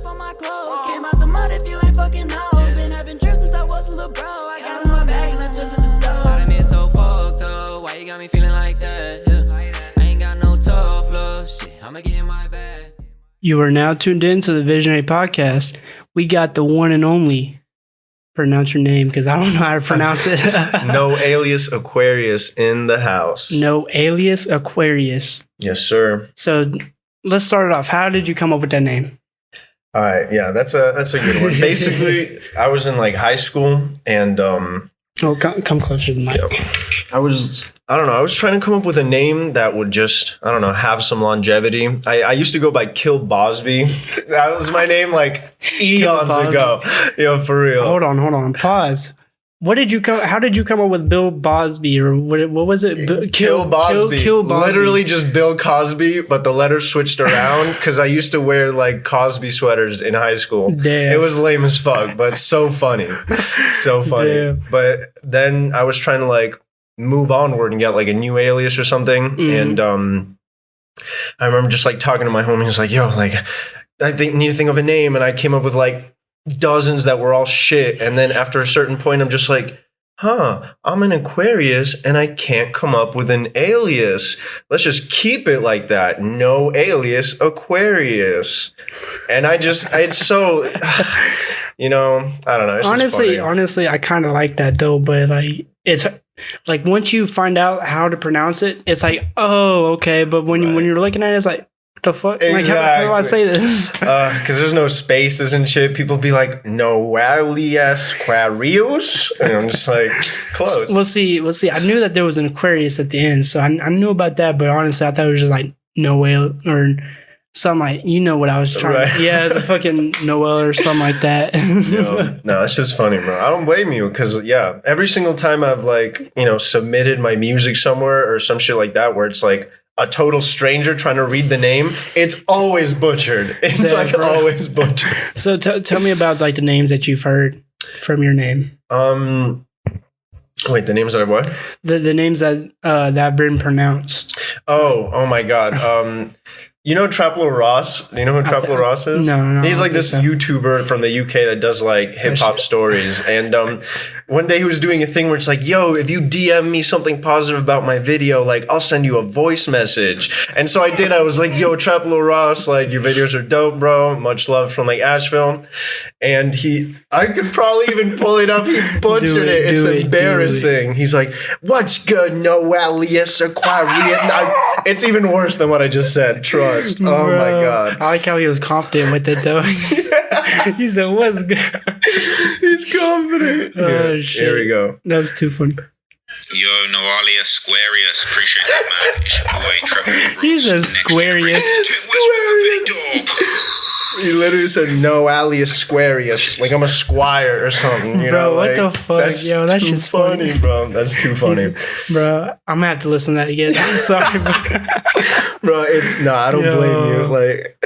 on my clothes. Came out the mud if you ain't fucking know. Been having trips since I was a little bro. I got in my bag, not just in the stove. I done been so fucked up. Why you got me feeling like that? Yeah. I ain't got no tough love. Shit, I'ma get in my bag. You are now tuned in to the Visionary Podcast. We got the one and only. Pronounce your name because I don't know how to pronounce it. Noaliasaquarius in the house. Noaliasaquarius. Yes, sir. So let's start it off. How did you come up with that name? All right, yeah, that's a good one. Basically, I was in like high school and come closer to the mic. I was trying to come up with a name that would just, I don't know, have some longevity. I used to go by Kill Bosby. That was my name like eons ago. Yo, for real. Hold on. Pause. How did you come up with Bill Bosby or what was it? Kill Bosby. Kill Bosby. Literally just Bill Cosby, but the letters switched around because I used to wear like Cosby sweaters in high school. Damn. It was lame as fuck, but so funny. So funny. Damn. But then I was trying to like move onward and get like a new alias or something. And I remember just like talking to my homies like, yo, like I need to think of a name. And I came up with like dozens that were all shit. And then after a certain point, I'm just like, I'm an Aquarius and I can't come up with an alias. Let's just keep it like that. No alias Aquarius. And it's so, you know, I don't know. Honestly, I kind of like that though, but like, it's like once you find out how to pronounce it, it's like, oh, okay. But when you're looking at it, it's like, what the fuck? Exactly. Like, how do I say this? Because there's no spaces and shit. People be like, Noaliasaquarius. And I'm just like, close. We'll see. I knew that there was an Aquarius at the end, so I knew about that. But honestly, I thought it was just like Noel or something like, you know what I was trying. Right. Yeah, the fucking Noel or something like that. No, that's just funny, bro. I don't blame you because yeah, every single time I've like submitted my music somewhere or some shit like that, where it's like a total stranger trying to read the name, it's always butchered. It's always butchered. So tell me about like the names that you've heard from your name. Wait, the names that I've what? The names that have been pronounced. Oh my god. You know Traplo Ross? Do you know who Traplo Ross is? No. He's like this YouTuber from the UK that does like hip hop stories. And one day he was doing a thing where it's like, yo, if you DM me something positive about my video, like I'll send you a voice message. And so I did. I was like, yo, Traplo Ross, like your videos are dope, bro. Much love from like Asheville. And I could probably even pull it up. He butchered it. It's embarrassing. He's like, what's good, Noaliasaquarius? It's even worse than what I just said. Trust. Oh my god. I like how he was confident with it though. He said, what's good? He's confident. Oh shit. Here we go. That's too funny. Yo, Noaliasaquarius, appreciate that, man. It's your boy, Trevor. He's a Squarius. He literally said Noaliasaquarius, like I'm a squire or something. You know, what like, the fuck? That's just funny, bro. That's too funny, bro. I'm gonna have to listen to that again. I'm sorry, bro. It's not. I don't blame you. Like.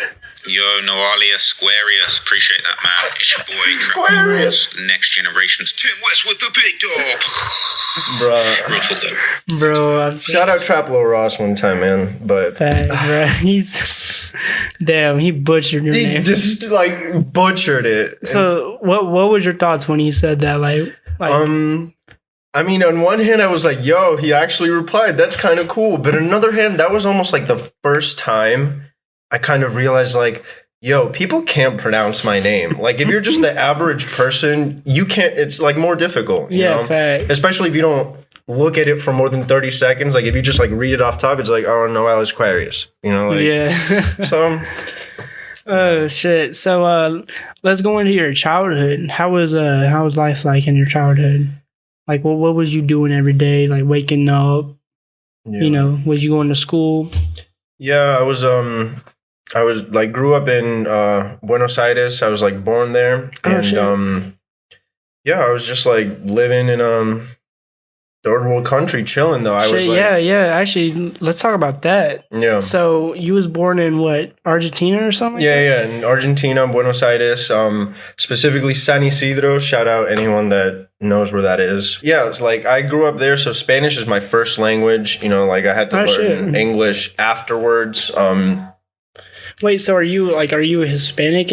Yo, Noaliasaquarius, appreciate that, man. It's your boy, Trevor. The next generation's Tim West with the big dog. Bro. Shout out Traplo Ross one time, man. But bro, he butchered your name. He just like butchered it. So what was your thoughts when he said that? Like I mean, on one hand, I was like, yo, he actually replied. That's kind of cool. But on another hand, that was almost like the first time I kind of realized, like, yo, people can't pronounce my name. Like, if you're just the average person, you can't. It's like more difficult. You know? Fact. Especially if you don't look at it for more than 30 seconds. Like, if you just like read it off top, it's like, oh, Noaliasaquarius. You know, like, yeah. So. Oh shit! So let's go into your childhood. How was life like in your childhood? Like, what was you doing every day? Like waking up. Yeah. Was you going to school? Yeah, I was like grew up in Buenos Aires. I was like born there, and I was just like living in third world country, chilling though. Actually, let's talk about that. Yeah. So you was born in what, Argentina or something? Yeah, in Argentina, Buenos Aires, specifically San Isidro. Shout out anyone that knows where that is. Yeah, it's like I grew up there, so Spanish is my first language. Like I had to learn English afterwards. Wait, so are you a Hispanic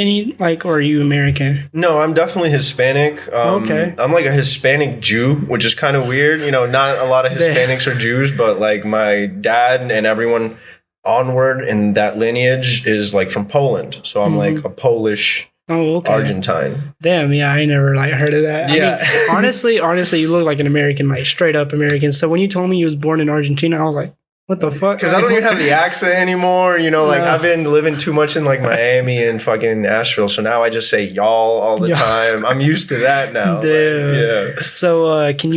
or are you American? No, I'm definitely Hispanic. Okay. I'm like a Hispanic Jew, which is kind of weird. You know, not a lot of Hispanics are Jews, but like my dad and everyone onward in that lineage is like from Poland. So I'm like a Polish Argentine. Damn, yeah, I never like heard of that. Yeah. I mean, honestly, you look like an American, like straight up American. So when you told me you was born in Argentina, I was like, what the fuck? Because I don't even have the accent anymore. You know, like I've been living too much in like Miami and fucking Nashville. So now I just say y'all all the time. I'm used to that now. Damn. Like, yeah. So do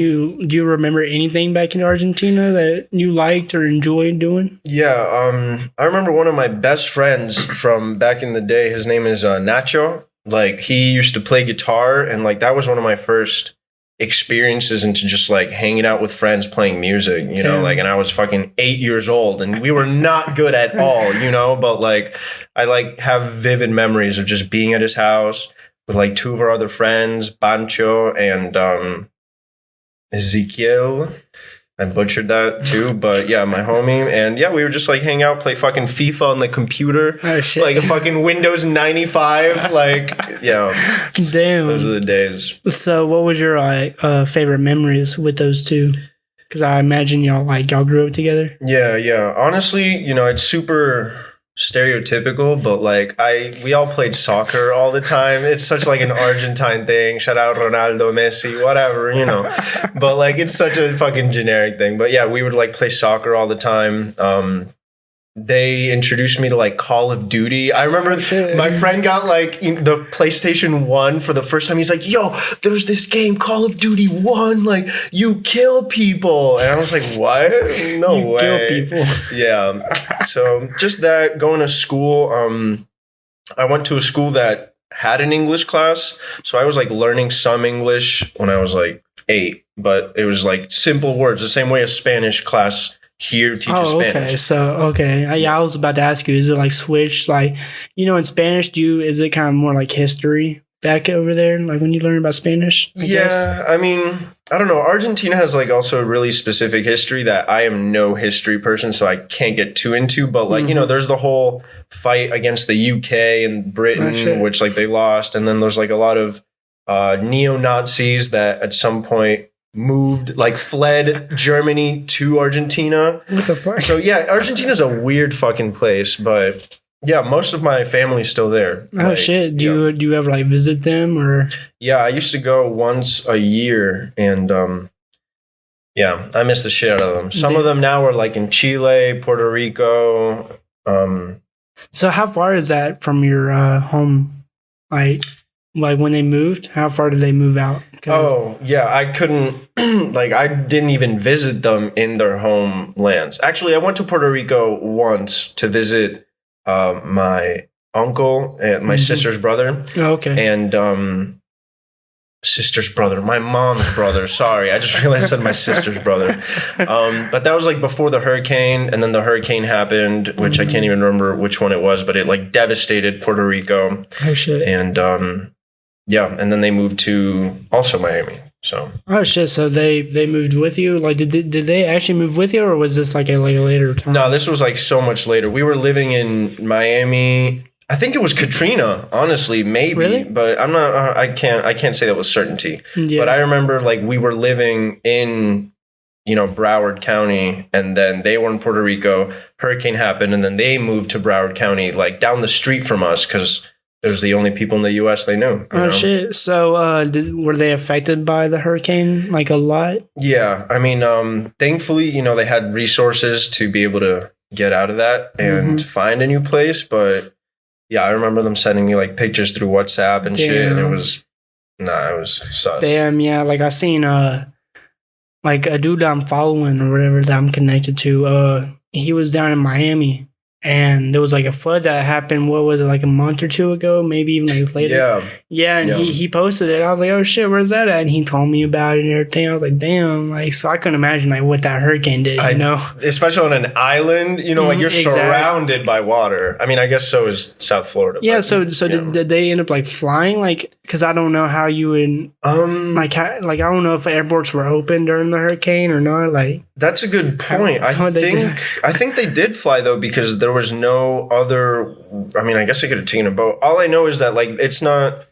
you remember anything back in Argentina that you liked or enjoyed doing? Yeah. I remember one of my best friends from back in the day. His name is Nxxko. Like he used to play guitar, and like that was one of my first experiences into just like hanging out with friends playing music, you know, like, and I was fucking 8 years old and we were not good at all, you know, but like I like have vivid memories of just being at his house with like two of our other friends, Pancho and Ezekiel. I butchered that too, but yeah, my homie. And yeah, we would just like hang out, play fucking FIFA on the computer. Oh, shit. Like a fucking Windows 95. Like, yeah. Damn. Those are the days. So what was your favorite memories with those two? Because I imagine y'all grew up together. Yeah. Honestly, you know, it's super stereotypical, but like we all played soccer all the time. It's such like an Argentine thing. Shout out Ronaldo, Messi, whatever, you know. But like it's such a fucking generic thing. But yeah, we would like play soccer all the time. They introduced me to like Call of Duty. I remember my friend got like the PlayStation 1 for the first time. He's like, yo, there's this game, Call of Duty 1. Like, you kill people. And I was like, what? No you way. Kill people. Yeah. So just that, going to school. I went to a school that had an English class. So I was like learning some English when I was like 8. But it was like simple words, the same way a Spanish class here teaches Spanish. Okay. Yeah, I was about to ask you, is it like switched? Like, you know, in Spanish, is it kind of more like history back over there? Like when you learn about Spanish? I guess? I mean, I don't know. Argentina has like also a really specific history that I am no history person, so I can't get too into. But like, you know, there's the whole fight against the UK and Britain, which like they lost. And then there's like a lot of neo-Nazis that at some point fled Germany to Argentina. What the fuck? So yeah, Argentina's a weird fucking place, but yeah, most of my family's still there. Oh, like, shit. Do you ever like visit them or? Yeah, I used to go once a year, and yeah, I miss the shit out of them. Some of them now are like in Chile, Puerto Rico. So how far is that from your home? Like when they moved, how far did they move out? Oh, yeah, I couldn't, I didn't even visit them in their homelands. Actually, I went to Puerto Rico once to visit my uncle and my sister's brother. Oh, okay. And sister's brother, my mom's brother. Sorry, I just realized I said my sister's brother. But that was like before the hurricane, and then the hurricane happened, which I can't even remember which one it was, but it like devastated Puerto Rico. Oh, shit. And yeah, and then they moved to also Miami. So oh shit! So they moved with you? Like did they actually move with you, or was this like a later time? No, this was like so much later. We were living in Miami. I think it was Katrina, honestly, maybe. Really? But I'm not. I can't say that with certainty. Yeah. But I remember like we were living in Broward County, and then they were in Puerto Rico. Hurricane happened, and then they moved to Broward County, like down the street from us, because it was the only people in the U.S. they knew. Oh, shit. So were they affected by the hurricane, like a lot? Yeah. I mean, thankfully, they had resources to be able to get out of that and find a new place. But yeah, I remember them sending me like pictures through WhatsApp and shit. And it was sus. Damn, yeah. Like I seen like a dude I'm following or whatever that I'm connected to. He was down in Miami. And there was like a flood that happened, what was it, like a month or two ago, maybe even like later. Yeah, and he posted it. I was like, oh shit, where's that at? And he told me about it and everything. I was like, damn. Like, so I couldn't imagine like what that hurricane did, especially on an island, like you're surrounded by water. I mean, I guess so is South Florida. Yeah, so did they end up like flying? Like, because I don't know how you would I don't know if airports were open during the hurricane or not. Like, that's a good point. I think they did fly though, because there there was no other. I mean, I guess I could have taken a boat. All I know is that like it's not.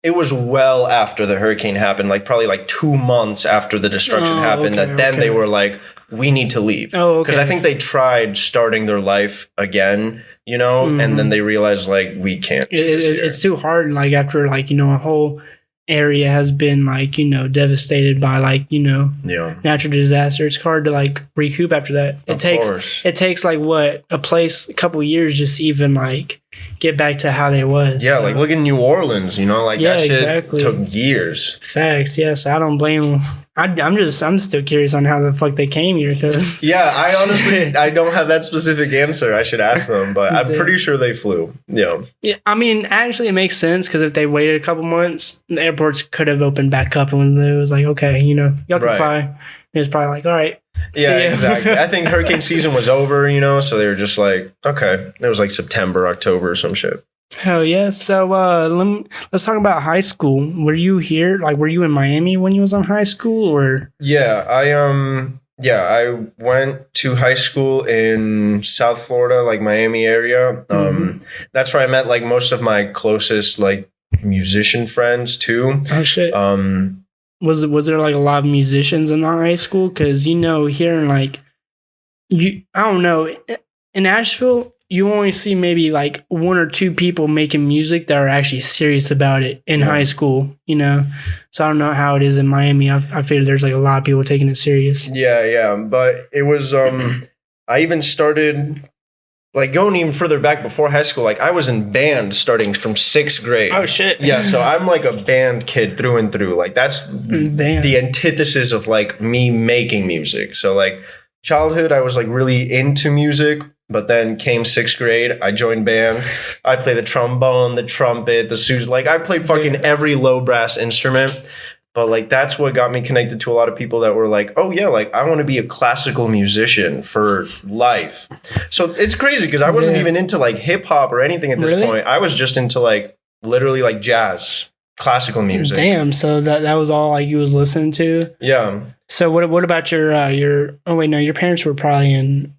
It was well after the hurricane happened, like probably like 2 months after the destruction happened. Okay, that then they were like, we need to leave. Oh, okay. Because I think they tried starting their life again, you know, and then they realized like we can't. It's too hard. Like after like a whole area has been like devastated by like natural disaster. It's hard to like recoup after that. It takes like a couple years just to even like get back to how they was. Yeah, like look in New Orleans, like that shit took years. Facts. Yes, I don't blame them. I'm still curious on how the fuck they came here. Cause I honestly I don't have that specific answer. I should ask them, but I'm pretty sure they flew. Yeah. I mean, actually, it makes sense because if they waited a couple months, the airports could have opened back up, and it was like, okay, y'all can fly. It was probably like, all right. Yeah, exactly. I think hurricane season was over, so they were just like, okay. It was like September, October, or some shit. Hell yeah. So let's talk about high school. Were you here? Like, were you in Miami when you was in high school, or? Yeah, I went to high school in South Florida, like Miami area. That's where I met like most of my closest like musician friends too. Oh shit. Was there like a lot of musicians in the high school? Because here in like I don't know, in Asheville you only see maybe like 1 or 2 people making music that are actually serious about it in high school. So I don't know how it is in Miami. I figured there's like a lot of people taking it serious. Yeah, but it was I even started like going even further back before high school. Like I was in band starting from 6th grade. Oh shit. Yeah, so I'm like a band kid through and through. Like that's the antithesis of like me making music. So like childhood I was like really into music, but then came 6th grade, I joined band. I play the trombone, the trumpet, the sousa. Like I played fucking every low brass instrument. But like that's what got me connected to a lot of people that were like, oh yeah, like I want to be a classical musician for life. So it's crazy because I wasn't even into like hip hop or anything at this point. I was just into like literally like jazz, classical music. Damn. So that was all like you was listening to? Yeah. So what about your parents were probably in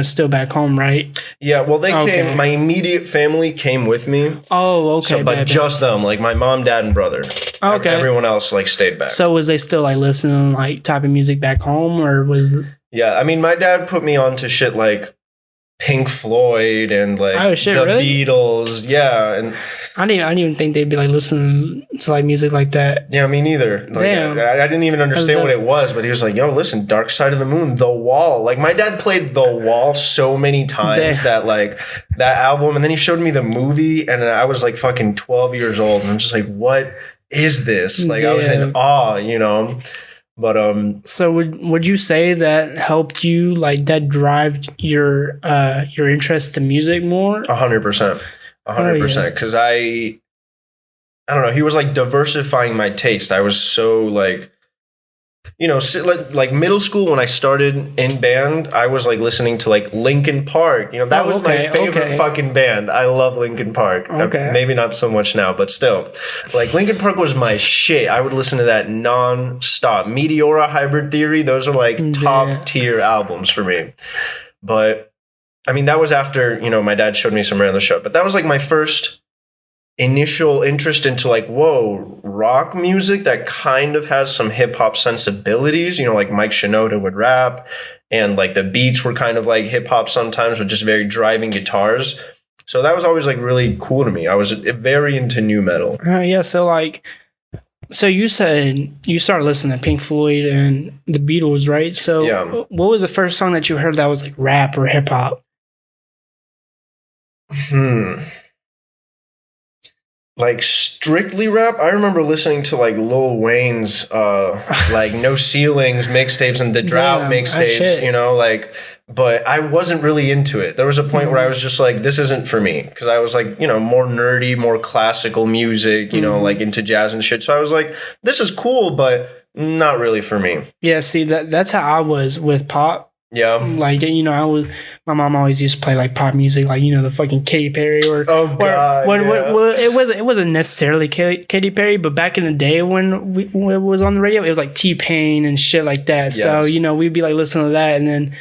still back home, right? Yeah, well, they came. My immediate family came with me. Oh, okay. So, but just them, like my mom, dad, and brother. Okay. Everyone else like stayed back. So was they still like listening like type of music back home, or was? Yeah, I mean, my dad put me on to shit like Pink Floyd and like Beatles. Yeah, and I didn't even think they'd be like listening to like music like that. Yeah, me neither. Like, damn, I didn't even understand what it was, but he was like, "Yo, listen, Dark Side of the Moon, The Wall." Like my dad played The Wall so many times that like that album, and then he showed me the movie, and I was like fucking 12 years old, and I'm just like, "What is this?" Like I was in awe, But so would you say that helped you, like that drive your interest to music more? 100%, 100%. Because I don't know. He was like diversifying my taste. I was so like, like middle school when I started in band, I was like listening to like Linkin Park. That was my favorite fucking band. I love Linkin Park. Okay. Maybe not so much now, but still, like Linkin Park was my shit. I would listen to that non-stop. Meteora, Hybrid Theory, those are like top tier albums for me. But I mean, that was after my dad showed me some random shit. But that was like my first initial interest into like, whoa, rock music that kind of has some hip hop sensibilities, like Mike Shinoda would rap, and like the beats were kind of like hip hop sometimes with just very driving guitars. So that was always like really cool to me. I was very into nu metal. So you said you started listening to Pink Floyd and the Beatles, right? So what was the first song that you heard that was like rap or hip hop? Like strictly rap, I remember listening to like Lil Wayne's like No Ceilings mixtapes and the Drought mixtapes, but I wasn't really into it. There was a point where I was just like, this isn't for me, because I was like, more nerdy, more classical music, like into jazz and shit. So I was like, this is cool, but not really for me. Yeah, see, that's how I was with pop. Yeah. Like, my mom always used to play like pop music, like, the fucking Katy Perry or, it wasn't necessarily Katy Perry, but back in the day when it was on the radio, it was like T-Pain and shit like that. Yes. So, we'd be like listening to that. And then,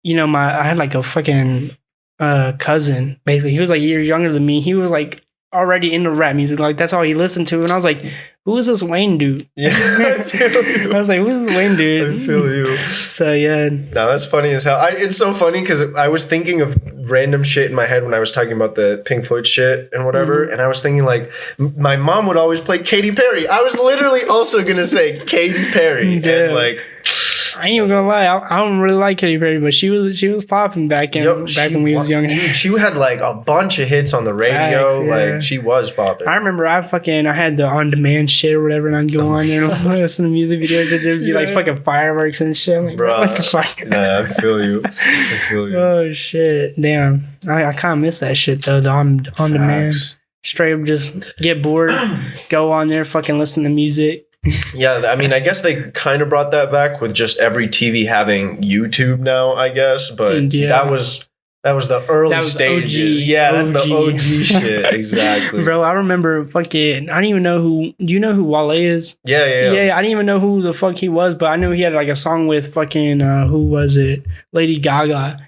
I had like a fucking cousin. Basically, he was like a year younger than me. He was like already into rap music. Like that's all he listened to. And I was like, who is this Wayne dude? Yeah, I feel you. I was like, who's this Wayne dude? I feel you. So yeah. No, that's funny as hell. It's so funny because I was thinking of random shit in my head when I was talking about the Pink Floyd shit and whatever. And I was thinking like, my mom would always play Katy Perry. I was literally also going to say Katy Perry. Yeah. And like, I ain't even gonna lie, I don't really like Katy Perry, but she was popping back when we was younger. Dude, she had like a bunch of hits on the radio. Facts, yeah. Like she was popping. I remember I had the on-demand shit or whatever, and I'd go on there and listen to music videos, and there'd be like fucking fireworks and shit. Like, bro, what the fuck? Nah, I feel you. I feel you. Oh shit, damn! I kind of miss that shit though. The on-demand, straight up just get bored, go on there, fucking listen to music. Yeah, I mean, I guess they kind of brought that back with just every TV having YouTube now, I guess. But that was the early stages. That's the OG shit. Exactly. Bro, I remember fucking, I don't even know who, do you know who Wale is? Yeah. I didn't even know who the fuck he was, but I knew he had like a song with fucking, who was it? Lady Gaga.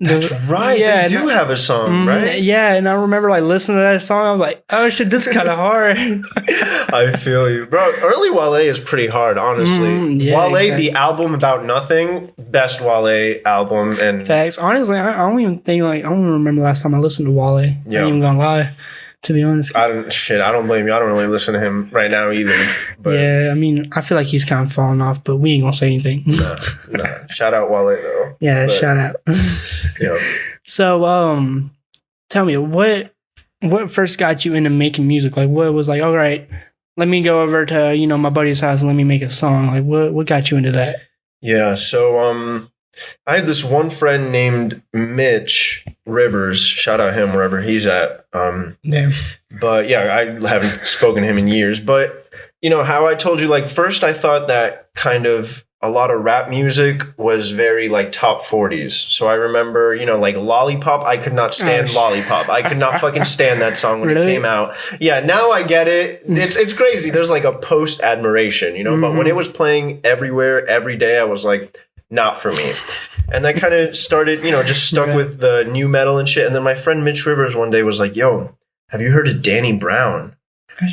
That's right. Yeah, they do have a song, right? Yeah, and I remember like listening to that song. I was like, "Oh shit, this is kind of hard." I feel you, bro. Early Wale is pretty hard, honestly. Wale, exactly. The album About Nothing, best Wale album, and facts. Honestly, I don't even think I don't even remember last time I listened to Wale. Yeah. I ain't even gonna lie. To be honest, I don't blame you. I don't really listen to him right now either. But yeah, I mean, I feel like he's kind of falling off, but we ain't gonna say anything. Nah. Shout out Wale though. Yeah, shout out. Yeah. So, tell me what first got you into making music? Like, what was like, all right, let me go over to my buddy's house and let me make a song. Like, what got you into that? Yeah. So, I had this one friend named Mitch Rivers. Shout out him wherever he's at. Yeah. But yeah, I haven't spoken to him in years. But how I told you, like, first I thought that kind of a lot of rap music was very like top 40s. So I remember, like Lollipop. I could not stand Lollipop. I could not fucking stand that song when it came out. Yeah, now I get it. It's crazy. There's like a post admiration, but when it was playing everywhere, every day, I was like, not for me. And that kind of started, just stuck with the new metal and shit. And then my friend Mitch Rivers one day was like, yo, have you heard of Danny Brown?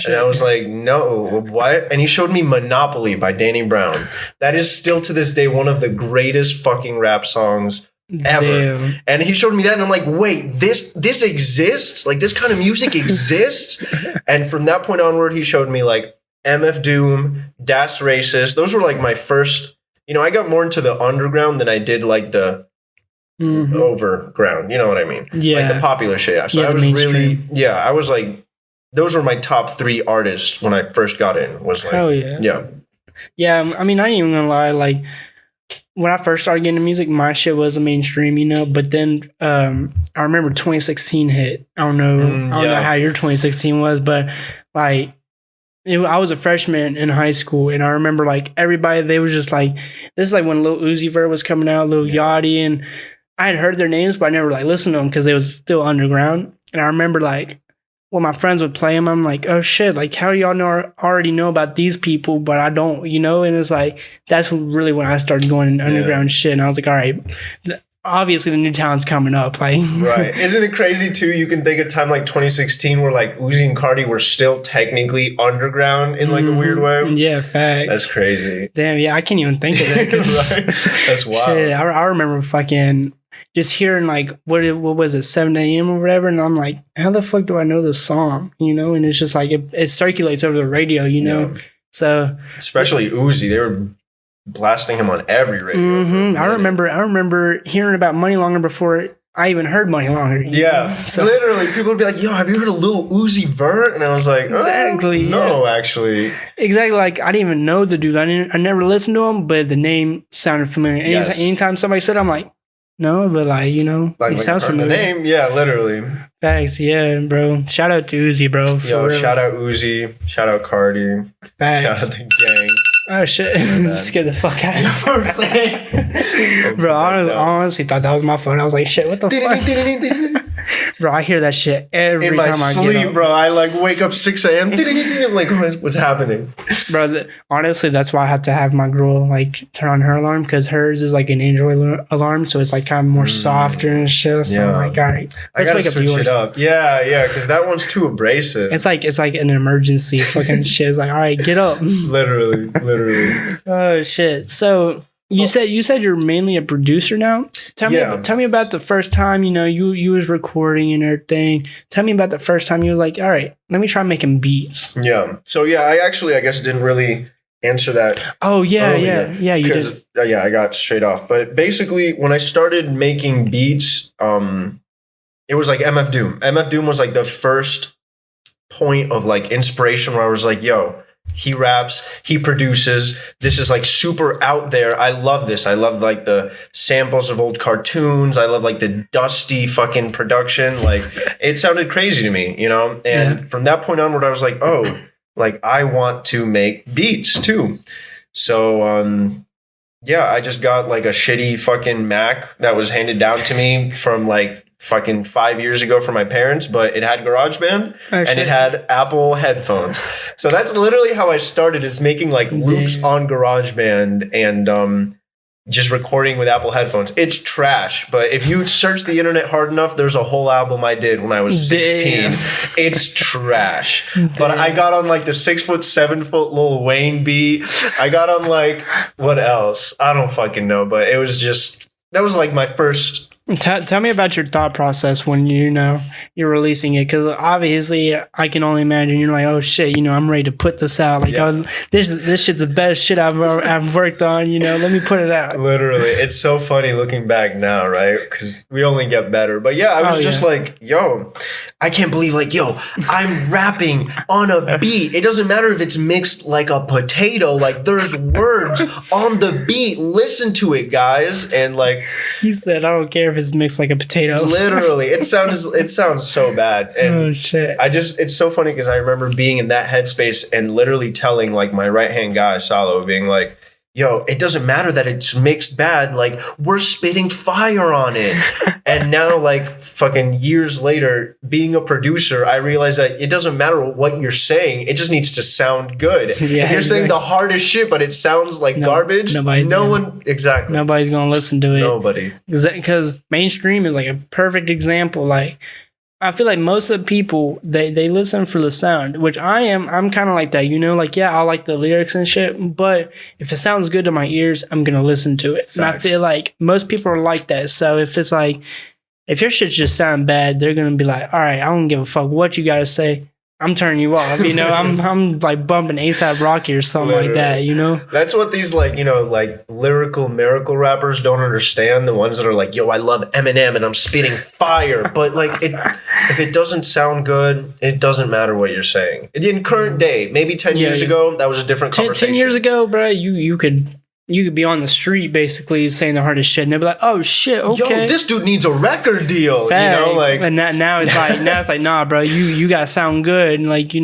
And I was like, no, what? And he showed me Monopoly by Danny Brown. That is still to this day one of the greatest fucking rap songs ever. Damn. And he showed me that and I'm like, wait, this exists? Like this kind of music exists? And from that point onward, he showed me like MF Doom, Das Racist. Those were like my first... I got more into the underground than I did like the overground. You know what I mean? Yeah. Like the popular shit. So I was I was like, those were my top 3 artists when I first got in. Was like, oh yeah. Yeah. Yeah. I mean, I ain't even gonna lie. Like when I first started getting into music, my shit was the mainstream, but then I remember 2016 hit. I don't know how your 2016 was, but like, I was a freshman in high school, and I remember like everybody, they was just like, this is like when Lil Uzi Vert was coming out, Lil Yachty, and I had heard their names, but I never like listened to them because they was still underground. And I remember like when my friends would play them, I'm like, oh shit, like how do y'all already know about these people, but I don't, and it's like, that's really when I started going into underground shit, and I was like, all right, obviously the new talent's coming up, like right. Isn't it crazy too? You can think of time like 2016 where like Uzi and Cardi were still technically underground in like a weird way. Yeah, facts. That's crazy. Damn, yeah, I can't even think of that. Right? That's wild. Shit, I remember fucking just hearing like what was it, 7 a.m. or whatever, and I'm like, how the fuck do I know this song? And it's just like it circulates over the radio, Yeah. So especially Uzi, they were blasting him on every radio. I remember hearing about Money Longer before I even heard Money Longer. Yeah. So, literally, people would be like, yo, have you heard of Lil Uzi Vert? And I was like, exactly. No, actually. Exactly. Like, I didn't even know the dude. I never listened to him, but the name sounded familiar. Yes. Anytime somebody said it, I'm like, no, but like, it sounds familiar. The name, yeah, literally. Facts, yeah, bro. Shout out to Uzi, bro. Yo, shout out Uzi. Shout out Cardi. Facts. Shout out the gang. Oh shit! Scared the fuck out of me for a second. Bro, I honestly thought that was my phone. I was like, shit, what the fuck? Bro, I hear that shit every in my time I sleep, get up. bro. I like wake up 6 a.m. I'm like, what's happening? Bro, honestly, that's why I have to have my girl like turn on her alarm, because hers is like an Android alarm, so it's like kind of more softer and shit. So I'm like, all right, I gotta switch it up. Yeah, because that one's too abrasive. It's like an emergency fucking shit. It's like, all right, get up. literally. Oh shit. So you said you're mainly a producer now. Tell me about the first time, you know, you was recording and everything. Tell me about the first time you was like, all right, let me try making beats. Yeah. So I guess didn't really answer that. Oh yeah, you did. I got straight off. But basically, when I started making beats, it was like MF Doom. MF Doom was like the first point of like inspiration where I was like, yo, he raps, he produces. This is like super out there. I love this. I love like the samples of old cartoons. I love like the dusty fucking production. Like it sounded crazy to me, you know? And from that point onward, I was like, oh, like I want to make beats too. So, I just got like a shitty fucking Mac that was handed down to me from like fucking 5 years ago from my parents, but it had GarageBand and it had Apple headphones. So that's literally how I started, is making like loops on GarageBand and just recording with Apple headphones. It's trash, but if you search the internet hard enough, there's a whole album I did when I was 16. It's trash. But I got on like the 6 foot, 7 foot Lil Wayne beat. I got on like, what else? I don't fucking know, but it was just, that was like my first. Tell me about your thought process when you're releasing it, because obviously I can only imagine you're like, oh shit, I'm ready to put this out. Like, this shit's the best shit I've worked on. Let me put it out. Literally, it's so funny looking back now, right? Because we only get better. But yeah, I was just like, yo, I can't believe I'm rapping on a beat. It doesn't matter if it's mixed like a potato. Like there's words on the beat. Listen to it, guys. And like he said, I don't care if it's mixed like a potato. Literally, it sounds so bad. And oh shit! It's so funny because I remember being in that headspace and literally telling like my right hand guy Salo, being like, yo, it doesn't matter that it's mixed bad. Like we're spitting fire on it. And now like fucking years later, being a producer, I realize that it doesn't matter what you're saying. It just needs to sound good. Yeah, if you're saying the hardest shit, but it sounds like garbage, nobody's going to listen to it. Nobody. Because mainstream is like a perfect example. Like I feel like most of the people, they listen for the sound, which I'm kind of like that, like, yeah, I like the lyrics and shit, but if it sounds good to my ears, I'm going to listen to it. Facts. And I feel like most people are like that. So if it's like, if your shit just sound bad, they're going to be like, all right, I don't give a fuck what you got to say. I'm turning you off, I'm like bumping ASAP Rocky or something like that, That's what these like lyrical miracle rappers don't understand. The ones that are like, yo, I love Eminem and I'm spitting fire. But like, if it doesn't sound good, it doesn't matter what you're saying. In current day, maybe 10 years ago, that was a different conversation. 10 years ago, bro, you could be on the street basically saying the hardest shit, and they'll be like, "Oh shit, okay, yo, this dude needs a record deal." Facts. And now it's like, nah, bro, you gotta sound good, and like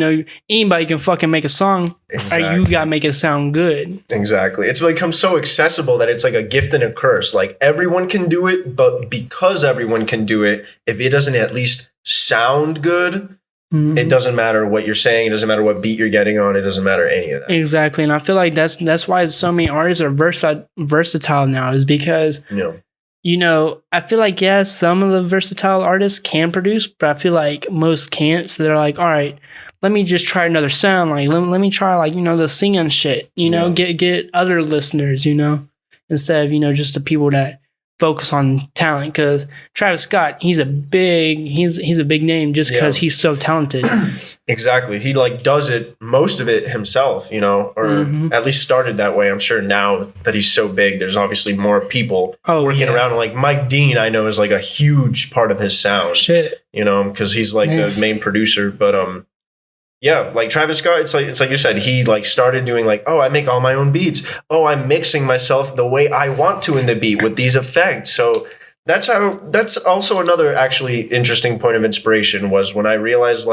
anybody can fucking make a song, or you gotta make it sound good. Exactly, it's become so accessible that it's like a gift and a curse. Like everyone can do it, but because everyone can do it, if it doesn't at least sound good. Mm-hmm. It doesn't matter what you're saying. It doesn't matter what beat you're getting on. It doesn't matter any of that. Exactly. And I feel like that's why so many artists are versatile now, is because, I feel like, some of the versatile artists can produce, but I feel like most can't. So they're like, all right, let me just try another sound. Like, let me try the singing shit, get other listeners, instead of, just the people that focus on talent. Because Travis Scott, he's a big name just because he's so talented. Exactly. He does most of it himself, or at least started that way. I'm sure now that he's so big, there's obviously more people working around. Like Mike Dean, I know, is like a huge part of his sound. Shit. Because he's like the main producer. But like Travis Scott, it's like you said, he started doing I make all my own beats. Oh, I'm mixing myself the way I want to in the beat with these effects. So that's also another actually interesting point of inspiration, was when I realized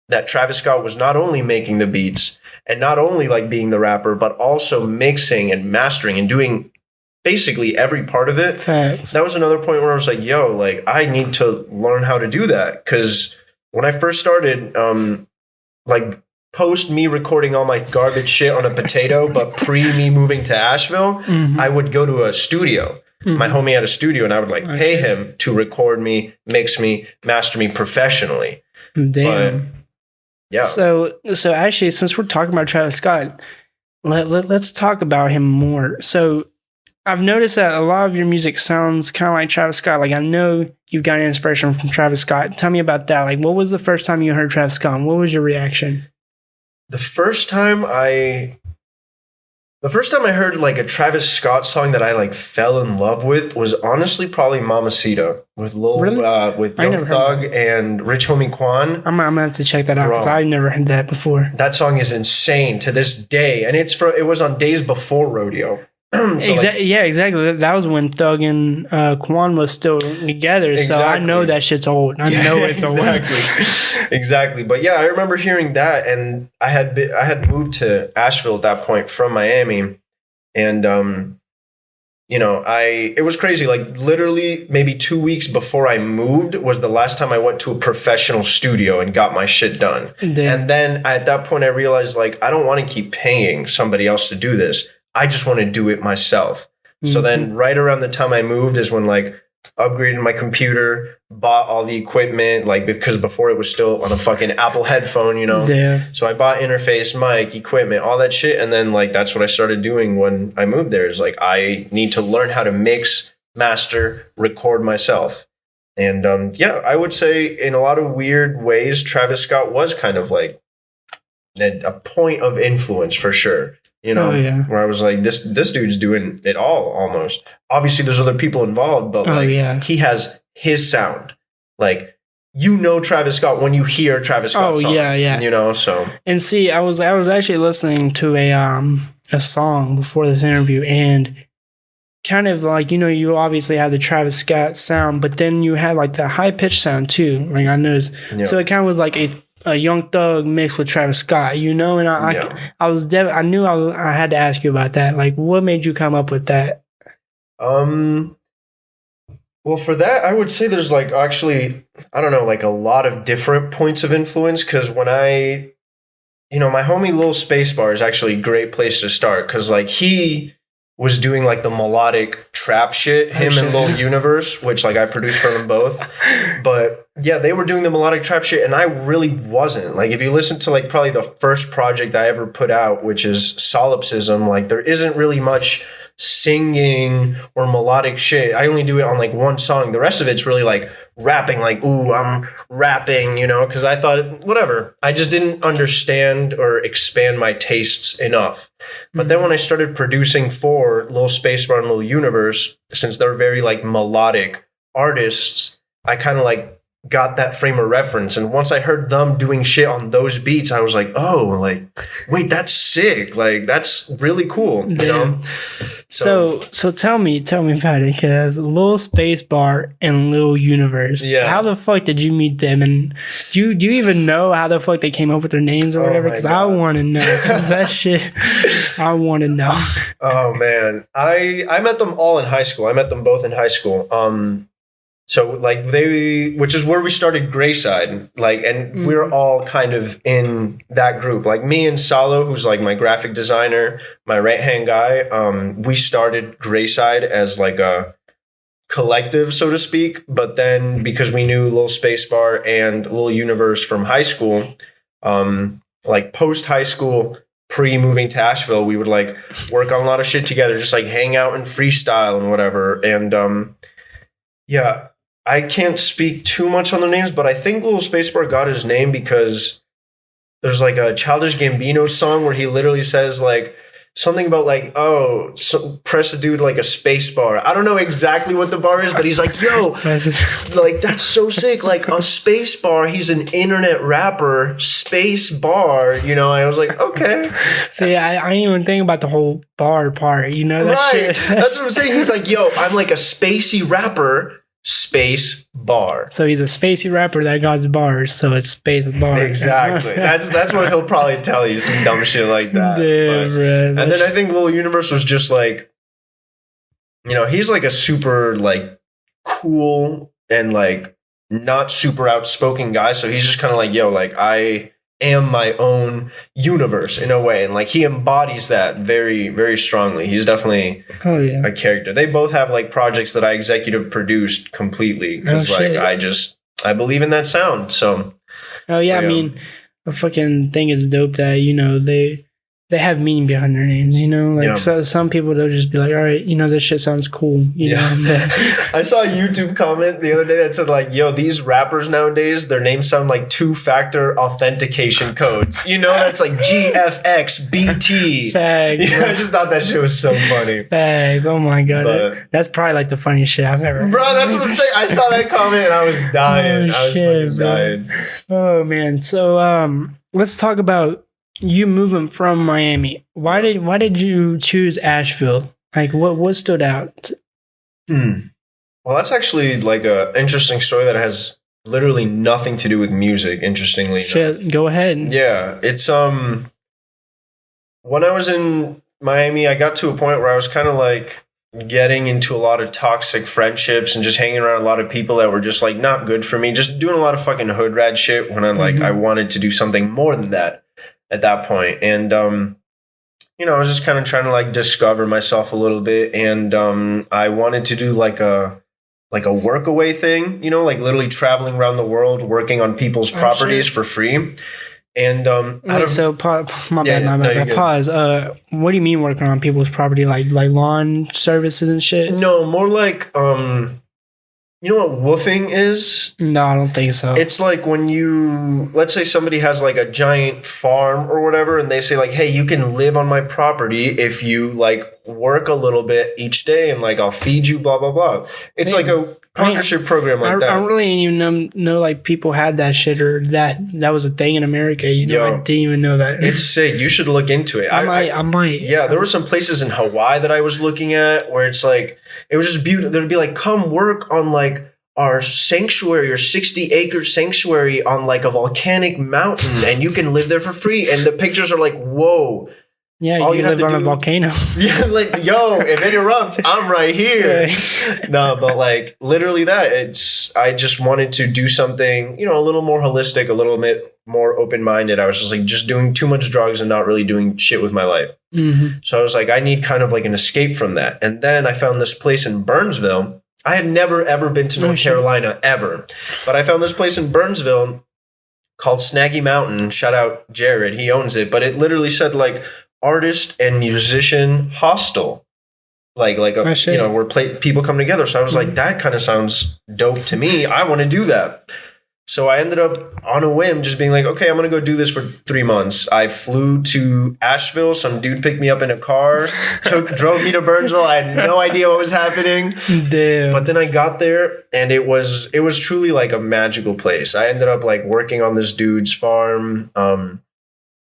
that Travis Scott was not only making the beats and not only being the rapper, but also mixing and mastering and doing basically every part of it. Facts. That was another point where I was like, yo, like I need to learn how to do that. Cause when I first started, like post me recording all my garbage shit on a potato, but pre me moving to Asheville, I would go to a studio. My homie had a studio and I would like pay him to record me, mix me, master me professionally. Damn. But, yeah. So actually, since we're talking about Travis Scott, let's talk about him more. So I've noticed that a lot of your music sounds kind of like Travis Scott. Like I know you've got inspiration from Travis Scott. Tell me about that. Like what was the first time you heard Travis Scott? And what was your reaction? The first time I heard like a Travis Scott song that I like fell in love with was honestly probably Mamacita with Lil with Young Thug and Rich Homie Quan. I'm gonna have to check that out because I've never heard that before. That song is insane to this day, and it was on days before Rodeo. Exactly. That was when Thug and Quan was still together. So I know that shit's old. I know it's old. Exactly. But yeah, I remember hearing that, and I had moved to Asheville at that point from Miami, and it was crazy. Like literally, maybe 2 weeks before I moved was the last time I went to a professional studio and got my shit done. Damn. And then at that point, I realized like I don't want to keep paying somebody else to do this. I just want to do it myself. So then right around the time I moved is when like upgraded my computer, bought all the equipment, like because before it was still on a fucking Apple headphone, Damn. So I bought interface, mic, equipment, all that shit. And then like that's what I started doing when I moved there is like I need to learn how to mix, master, record myself. And I would say in a lot of weird ways, Travis Scott was kind of like a point of influence for sure. Where I was like, this dude's doing it all almost. Obviously, there's other people involved, but he has his sound. Like, Travis Scott when you hear Travis Scott song. Yeah. So. And see, I was actually listening to a song before this interview, and kind of like, you obviously have the Travis Scott sound, but then you had like the high pitched sound too. Like I noticed. Yeah. So it kind of was like a Young Thug mixed with Travis Scott, and I knew I had to ask you about that. Like, what made you come up with that? Well, for that, I would say there's like actually, I don't know, like a lot of different points of influence. Because when my homie Lil Spacebar is actually a great place to start. Because like he was doing like the melodic trap shit, and Lil Universe, which like I produced for them both. But yeah, they were doing the melodic trap shit, and I really wasn't. Like if you listen to like probably the first project I ever put out, which is Solipsism, like there isn't really much singing or melodic shit. I only do it on like one song. The rest of it's really like rapping, like, ooh, I'm rapping, because I thought, whatever. I just didn't understand or expand my tastes enough. But then when I started producing for Lil Spacebar and Lil Universe, since they're very like melodic artists, I kind of like got that frame of reference. And once I heard them doing shit on those beats, I was like, oh, like, wait, that's sick. Like, that's really cool, So tell me about it, because Lil Spacebar and Lil Universe. Yeah. How the fuck did you meet them? And do you even know how the fuck they came up with their names or whatever? Because I want to know. Because that shit, I want to know. Oh man, I met them all in high school. I met them both in high school. So like which is where we started Grayside, like, and we're all kind of in that group. Like me and Salo, who's like my graphic designer, my right hand guy. We started Grayside as like a collective, so to speak. But then because we knew Lil Spacebar and Lil Universe from high school, like post high school, pre-moving to Asheville, we would like work on a lot of shit together, just like hang out and freestyle and whatever. And yeah. I can't speak too much on the names, but I think Lil Spacebar got his name because there's like a Childish Gambino song where he literally says like something about like, oh, press a dude like a space bar. I don't know exactly what the bar is, but he's like, yo, like that's so sick. Like a space bar, he's an internet rapper, space bar, I was like, okay. See, I didn't even think about the whole bar part, that right. shit. That's what I'm saying. He's like, yo, I'm like a spacey rapper, space bar. So he's a spacey rapper that got bars, so it's space bar. Exactly. That's what he'll probably tell you, some dumb shit like that. Damn, and then I think Lil Universe was just like, you know, he's like a super like cool and like not super outspoken guy. So he's just kind of like, yo, like I am my own universe in a way. And like he embodies that very, very strongly. He's definitely a character. They both have like projects that I executive produced completely. Because I believe in that sound. So I mean, the fucking thing is dope that, you know, they have meaning behind their names, you know? Like, so some people, they'll just be like, all right, you know, this shit sounds cool, you know? I saw a YouTube comment the other day that said, like, yo, these rappers nowadays, their names sound like two-factor authentication codes. You know, that's like GFXBT. Facts. Yeah, I just thought that shit was so funny. Facts. Oh, my God. That's probably, like, the funniest shit I've ever heard. Bro, that's what I'm saying. I saw that comment and I was dying. I was fucking dying. Oh, man. So, let's talk about you moving from Miami. Why did you choose Asheville? Like, what stood out? Well, that's actually like a interesting story that has literally nothing to do with music. Interestingly, shit, go ahead. Yeah, it's when I was in Miami, I got to a point where I was kind of like getting into a lot of toxic friendships and just hanging around a lot of people that were just like not good for me. Just doing a lot of fucking hood rat shit when I wanted to do something more than that at that point. And, you know, I was just kind of trying to like discover myself a little bit. And I wanted to do like a work away thing, you know, like literally traveling around the world, working on people's properties for free. And pause. What do you mean working on people's property? Like lawn services and shit? No, more like you know what woofing is? No, I don't think so. It's like when let's say somebody has like a giant farm or whatever, and they say like, hey, you can live on my property if you like work a little bit each day and like I'll feed you, blah, blah, blah. It's like a partnership program like that. I really didn't even know like people had that shit or that was a thing in America. You know, I didn't even know that. It's sick. You should look into it. I might. Yeah, there were some places in Hawaii that I was looking at where it's like, it was just beautiful. There'd be like, come work on like our sanctuary or 60-acre sanctuary on like a volcanic mountain and you can live there for free. And the pictures are like, whoa. Yeah, you live on a volcano. Yeah, like, yo, if it erupts, I'm right here. No, but like literally that. I just wanted to do something, you know, a little more holistic, a little bit more open-minded. I was just like just doing too much drugs and not really doing shit with my life. So I was like, I need kind of like an escape from that. And then I found this place in Burnsville. I had never, ever been to North Carolina, ever. But I found this place in Burnsville called Snaggy Mountain. Shout out Jared. He owns it. But it literally said like artist and musician hostel. Like you know, where people come together. So I was like, that kind of sounds dope to me. I want to do that. So I ended up on a whim just being like, okay, I'm going to go do this for 3 months. I flew to Asheville. Some dude picked me up in a car, drove me to Burnsville. I had no idea what was happening. Damn. But then I got there and it was truly like a magical place. I ended up like working on this dude's farm.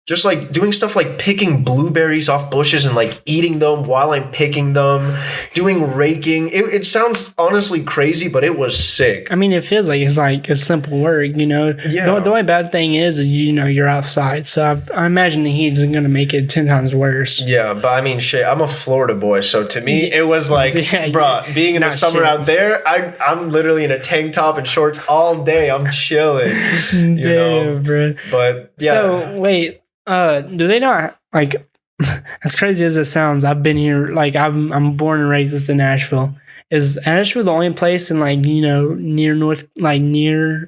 Just like doing stuff like picking blueberries off bushes and like eating them while I'm picking them, doing raking. It sounds honestly crazy, but it was sick. I mean, it feels like it's like a simple work, you know? Yeah. The only bad thing is, you know, you're outside. So I imagine the heat is going to make it 10 times worse. Yeah, but I mean, shit, I'm a Florida boy. So to me, it was like, being in the summer out there, I'm literally in a tank top and shorts all day. I'm chilling. You know? Bro. But yeah. So wait. Do they not like as crazy as it sounds? I've been here, like I'm born and raised in Nashville. Is Asheville the only place in like, you know, near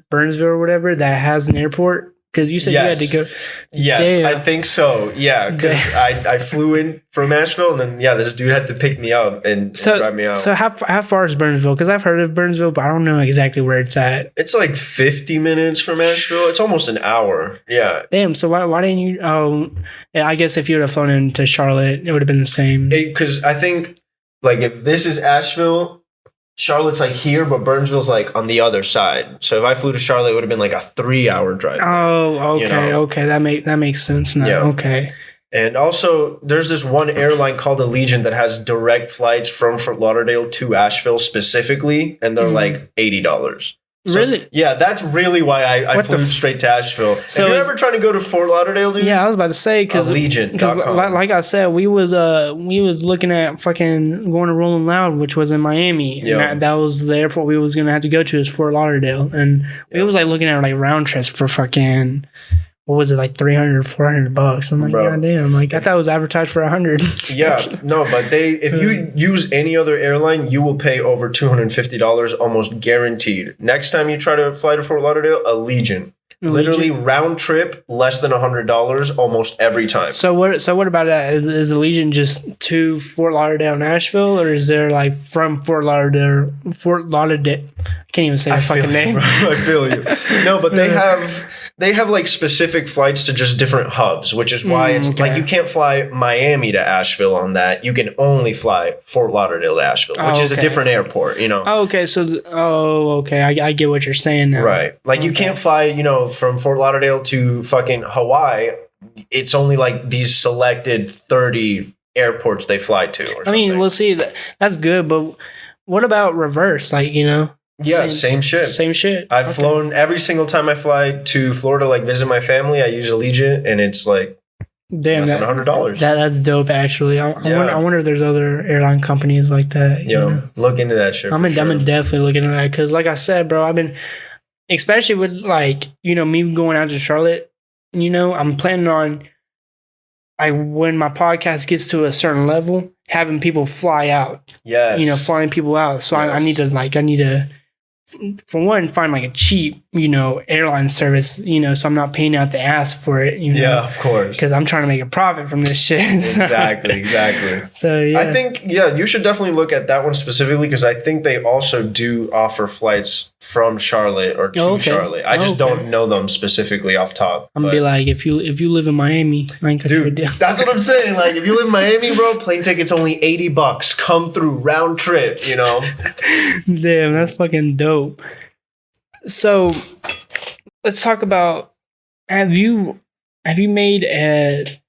Burnsville or whatever that has an airport? Because you said you had to go. Yes, damn. I think so. Yeah, because I flew in from Asheville and then this dude had to pick me up and drive me out. So how far is Burnsville? Because I've heard of Burnsville, but I don't know exactly where it's at. It's like 50 minutes from Asheville. It's almost an hour. Yeah. Damn. So why didn't you? Oh, I guess if you would have flown into Charlotte, it would have been the same. Because I think like if this is Asheville, Charlotte's like here, but Burnsville's like on the other side. So if I flew to Charlotte, it would have been like a 3-hour drive. Oh, okay, you know? Okay, that makes sense now. Yeah. Okay. And also, there's this one airline called Allegiant that has direct flights from Fort Lauderdale to Asheville specifically, and they're like $80. So, Really? Yeah, that's really why I flew straight to Asheville. So if you're is- ever trying to go to Fort Lauderdale, dude, Yeah, I was about to say because Allegiant.com. like I said, we was looking at fucking going to Rolling Loud, which was in Miami, and Yeah. that was the airport we was gonna have to go to is Fort Lauderdale, and we was like looking at like round trips for fucking. What was it, like $300 or $400? I'm like, Bro. goddamn! Like I thought it was advertised for $100. Yeah, no, but if you use any other airline, you will pay over $250 almost guaranteed. Next time you try to fly to Fort Lauderdale, Allegiant. Literally round trip, less than $100 almost every time. So what about that? Is Allegiant just to Fort Lauderdale, Nashville, or is there like from Fort Lauderdale? I can't even say the fucking name. Bro, I feel you. No, but they have like specific flights to just different hubs, which is why it's like you can't fly Miami to Asheville on that. You can only fly Fort Lauderdale to Asheville, which is a different airport, you know. Oh, okay. So, I get what you're saying now. Right. Like you can't fly, you know, from Fort Lauderdale to fucking Hawaii. It's only like these selected 30 airports they fly to or something. I mean, we'll see. That's good, but what about reverse? Like, you know? Yeah, same shit. Same shit. I've flown every single time I fly to Florida, like visit my family. I use Allegiant, and it's like less than $100. That's dope. Actually, I wonder if there's other airline companies like that. Look into that shit. I'm definitely looking at that because, like I said, bro, I've been, especially with like me going out to Charlotte. I'm planning on, when my podcast gets to a certain level, having people fly out. Yes. Flying people out. So I need to. For one, find like a cheap, airline service, so I'm not paying out the ass for it, Yeah, of course. Because I'm trying to make a profit from this shit. Exactly. So, yeah. I think, you should definitely look at that one specifically because I think they also do offer flights from Charlotte or to Charlotte. I just don't know them specifically off top. I'm going to be like, if you live in Miami, I ain't got you a deal. That's what I'm saying. Like, if you live in Miami, bro, plane ticket's only $80. Come through, round trip, Damn, that's fucking dope. So let's talk about, have you made a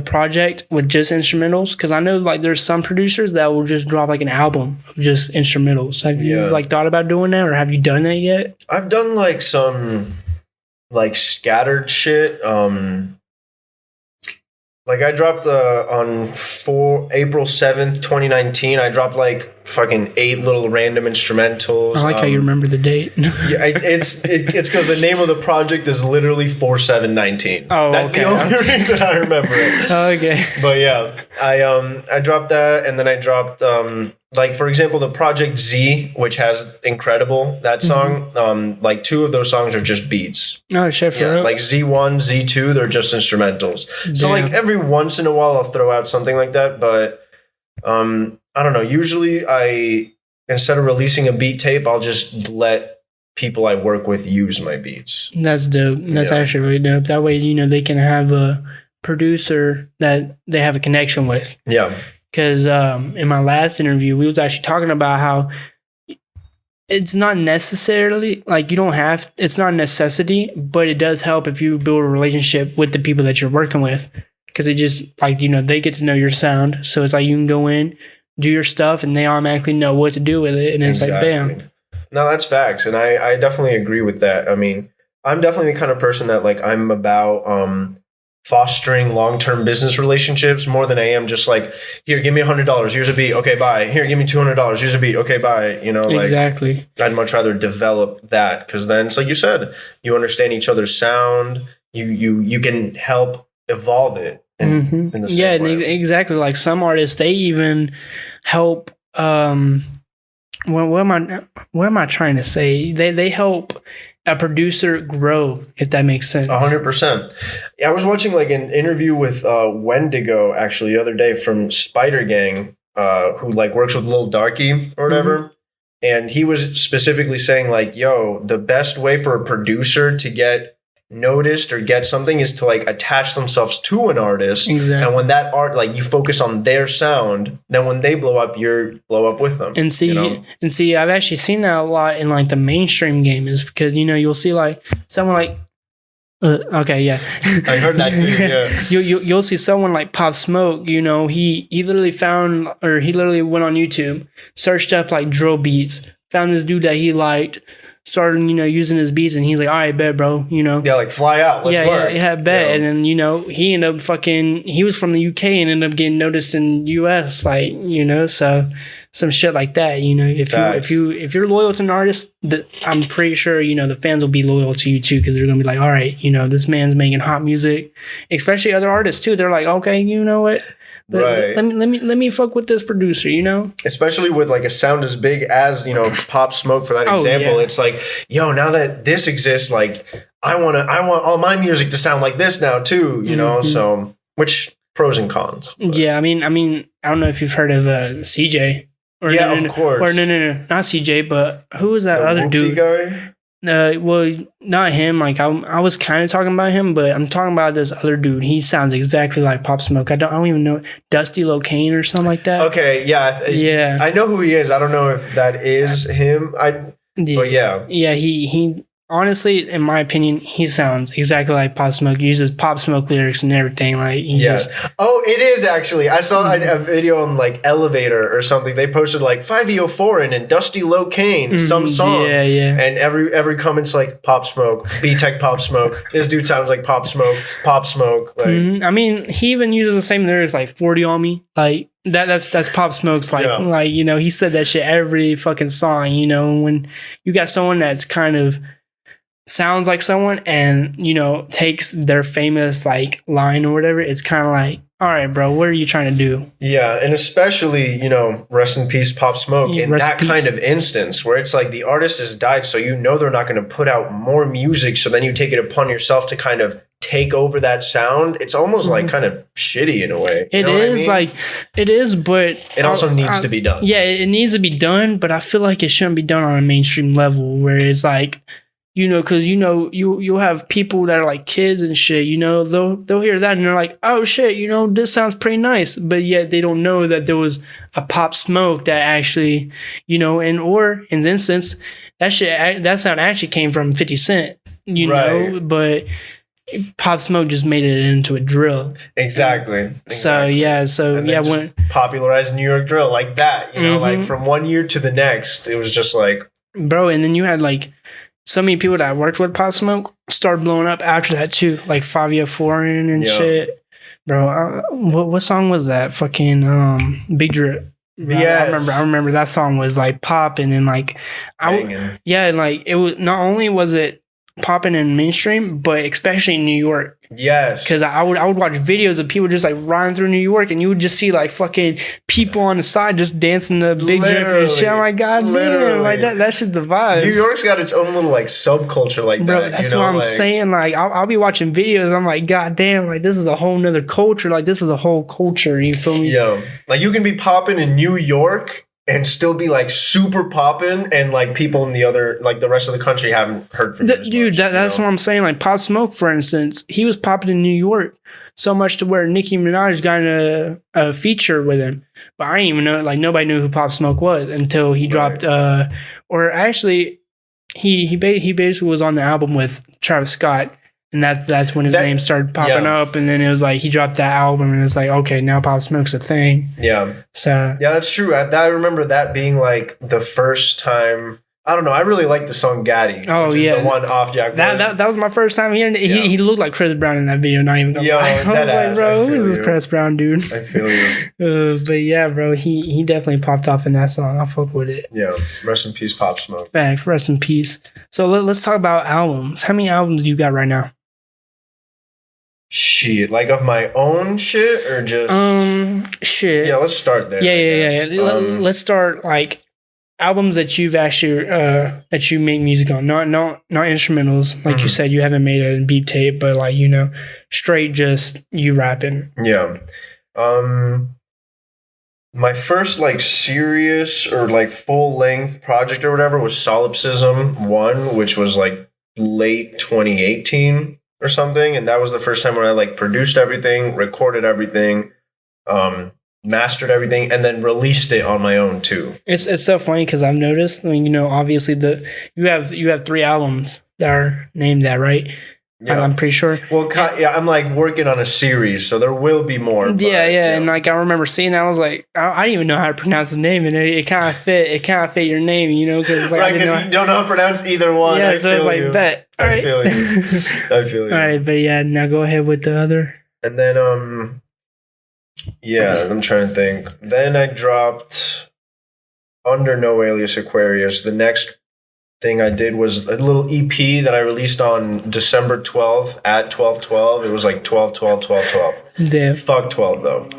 project with just instrumentals? Because I know like there's some producers that will just drop like an album of just instrumentals. Have you thought about doing that, or have you done that yet? I've done like some like scattered shit. Like I dropped on April 7th, 2019, I dropped like fucking 8 little random instrumentals. I like how you remember the date. Yeah, it's because the name of the project is literally 4719. Oh, that's the only reason I remember it. Okay. But yeah, I dropped that, and then I dropped like for example the Project Z, which has Incredible, that song. Like 2 of those songs are just beats. Oh shit, for real? Like Z1, Z2, they're just instrumentals. Damn. So like every once in a while I'll throw out something like that, but I don't know. Usually instead of releasing a beat tape, I'll just let people I work with use my beats. That's dope. That's actually really dope. That way, they can have a producer that they have a connection with. Yeah. Because in my last interview, we was actually talking about how it's not necessarily like it's not a necessity, but it does help if you build a relationship with the people that you're working with. Because it just like, they get to know your sound. So it's like you can go in, do your stuff, and they automatically know what to do with it. And it's like, bam. No, that's facts. And I definitely agree with that. I mean, I'm definitely the kind of person that like I'm about fostering long-term business relationships more than I am just like, here, give me $100. Here's a beat. Okay, bye. Here, give me $200. Here's a beat. Okay, bye. Like, exactly. I'd much rather develop that because then it's like you said, you understand each other's sound. You can help evolve it. In the same way. Exactly. Like some artists, they even help. What am I trying to say? They help a producer grow, if that makes sense. 100%. I was watching like an interview with Wendigo actually the other day from Spider Gang, who like works with Lil Darky or whatever. And he was specifically saying like, yo, the best way for a producer to get noticed or get something is to like attach themselves to an artist. Exactly. And when that art, like you focus on their sound, then when they blow up, you blow up with them. And see, I've actually seen that a lot in like the mainstream game, is because you'll see like someone like okay, yeah, I heard that too. Yeah, you'll see someone like Pop Smoke. He literally went on YouTube, searched up like drill beats, found this dude that he liked, started, using his beats, and he's like, all right, bet, bro, Yeah, like fly out, let's work. Yeah, bet. Yeah. And then, he ended up he was from the UK and ended up getting noticed in US, like, so some shit like that, if you're loyal to an artist, I'm pretty sure, the fans will be loyal to you too, because they're gonna be like, all right, this man's making hot music, especially other artists too. They're like, okay, you know what? Right. Let me fuck with this producer, Especially with like a sound as big as, Pop Smoke for that example. It's like, yo, now that this exists, like I want all my music to sound like this now too, so which pros and cons. But. Yeah, I mean, I don't know if you've heard of CJ. Of course. Or no, not CJ, but who was that other dude? Guy? Well, not him. Like I was kind of talking about him, but I'm talking about this other dude. He sounds exactly like Pop Smoke. I don't even know, Dusty Locane or something like that. Okay, yeah. I know who he is. I don't know if that is him. But yeah. Yeah, he honestly, in my opinion, he sounds exactly like Pop Smoke. He uses Pop Smoke lyrics and everything. Like, it is actually. I saw a video on like Elevator or something. They posted like 5E04 and Dusty Locane, some song. Yeah. And every comment's like Pop Smoke, B-Tech Pop Smoke. This dude sounds like Pop Smoke. Like, I mean, he even uses the same lyrics like 40 on me. Like that's Pop Smoke's like, he said that shit every fucking song, when you got someone that's kind of sounds like someone and takes their famous like line or whatever, it's kind of like, all right, bro, what are you trying to do? Yeah, and especially rest in peace Pop Smoke, in that kind of instance where it's like the artist has died, so they're not going to put out more music, so then you take it upon yourself to kind of take over that sound. It's almost like kind of shitty in a way. It is, but it also needs to be done. Yeah, it needs to be done, but I feel like it shouldn't be done on a mainstream level where it's like, because you'll have people that are like kids and shit, they'll hear that and they're like, oh shit, this sounds pretty nice, but yet they don't know that there was a Pop Smoke that actually, or in this instance, that sound actually came from 50 Cent, know, but Pop Smoke just made it into a drill. Exactly. When popularized New York drill like that, like from one year to the next, it was just like, bro, and then you had like so many people that worked with Pop Smoke started blowing up after that too, like 5E04 and shit. Bro, what song was that? Fucking Big Drip. Yeah, I remember that song was like popping and like, and like it was, not only was it popping in mainstream, but especially in New York. Yes, because I would watch videos of people just like riding through New York, and you would just see like fucking people on the side just dancing the Big Drip and shit. I'm like, God damn, like that shit's the vibe. New York's got its own little like subculture like bro, that. That's what I'm saying. Like I'll be watching videos. I'm like, God damn, like this is a whole nother culture. Like this is a whole culture. You feel me? Yo, like you can be popping in New York and still be like super poppin', and like people in the other, like the rest of the country haven't heard from you. Dude, that's what I'm saying. Like Pop Smoke, for instance, he was popping in New York so much to where Nicki Minaj got in a feature with him. But I didn't even know, like nobody knew who Pop Smoke was until he dropped, or actually he basically was on the album with Travis Scott. And that's when his name started popping up, and then it was like he dropped that album, and it's like, okay, now Pop Smoke's a thing. Yeah. So yeah, that's true. I remember that being like the first time. I don't know. I really like the song Gaddy. Oh yeah, the one off Jack. That was my first time hearing it. Yeah. He looked like Chris Brown in that video. Not even gonna lie. I was like, bro, who is this Chris Brown dude? I feel you. But yeah, bro, he definitely popped off in that song. I fuck with it. Yeah, rest in peace, Pop Smoke. Thanks, rest in peace. So let's talk about albums. How many albums do you got right now? Shit, like of my own shit or just shit. Yeah, let's start there. Yeah. Let's start like albums that you've actually that you make music on, not instrumentals. Like you said, you haven't made a beat tape, but like straight just you rapping. Yeah. My first like serious or like full length project or whatever was Solipsism 1, which was like late 2018. Or something, and that was the first time when I like produced everything, recorded everything, mastered everything, and then released it on my own too. It's so funny because I've noticed, I mean, obviously you have 3 albums that are named that, right? Yeah. I'm pretty sure. Well, yeah, I'm like working on a series, so there will be more. But, Yeah, and like I remember seeing that, I was like, I didn't even know how to pronounce the name, and it kind of fit. It kind of fit your name, you know, because like, right, because you don't know how to pronounce either one. Yeah, I so it's like bet. I feel you. I feel you. All right, but yeah, now go ahead with the other. And then yeah, I'm trying to think. Then I dropped under Noaliasaquarius. The next thing I did was a little EP that I released on December 12th at 12/12. It was like 12/12/12/12. Damn. Fuck 12 though.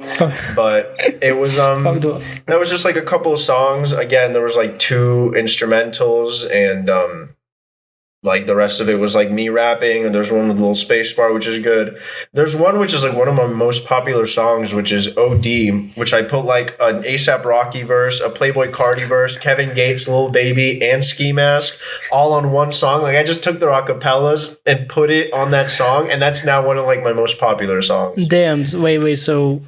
But it was Fuck 12. that was just like a couple of songs. Again, there was like 2 instrumentals and like the rest of it was like me rapping, and there's one with a little space bar, which is good. There's one which is like one of my most popular songs, which is OD, which I put like an ASAP Rocky verse, a Playboy Cardi verse, Kevin Gates, Lil Baby, and Ski Mask all on one song. Like I just took their acapellas and put it on that song, and that's now one of like my most popular songs. Damn. So wait. So,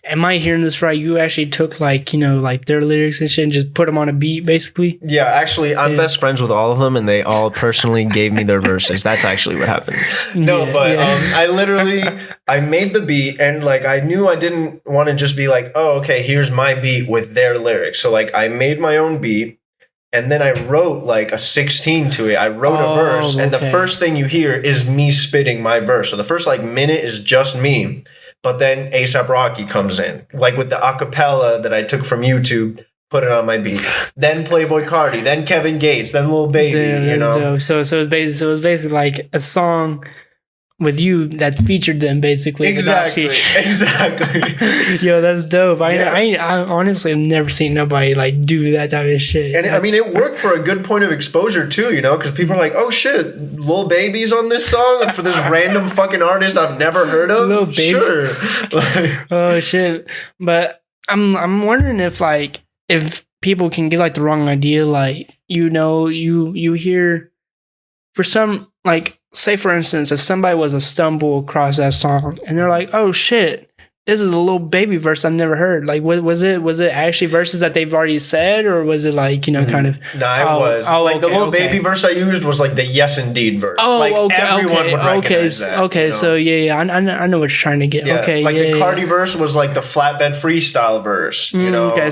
am I hearing this right? You actually took like, you know, like their lyrics and shit and just put them on a beat, basically? Yeah, actually, I'm best friends with all of them, and they all personally gave me their verses. That's actually what happened. No, Yeah, but yeah. I made the beat, and like I knew I didn't want to just be like, oh, okay, here's my beat with their lyrics. So like I made my own beat, and then I wrote like a 16 to it. I wrote a verse, and the first thing you hear is me spitting my verse. So the first like minute is just me. But then A$AP Rocky comes in, like with the acapella that I took from YouTube, put it on my beat. Then Playboy Cardi, then Kevin Gates, then Lil Baby. Damn, you know, dope. So it was basically like a song with you that featured them, basically. exactly. Yo, that's dope. I honestly have never seen nobody like do that type of shit. And I mean, it worked for a good point of exposure too, you know, because people are like, "Oh shit, Lil Baby's on this song for this random fucking artist I've never heard of." Lil Baby. Sure. Oh shit! But I'm wondering if people can get like the wrong idea, like, you know, you hear for some, like, say for instance, if somebody was to stumble across that song and they're like, "Oh shit, this is a Lil Baby verse I've never heard." Like, was it actually verses that they've already said, or was it like, you know, kind of? Nah, it was like the Lil Baby verse I used was like the Yes Indeed verse. Oh, like okay, everyone would recognize that. Okay, you know? So yeah, I know what you're trying to get. Yeah, okay, like yeah, the Cardi verse was like the flatbed freestyle verse. You know. Okay,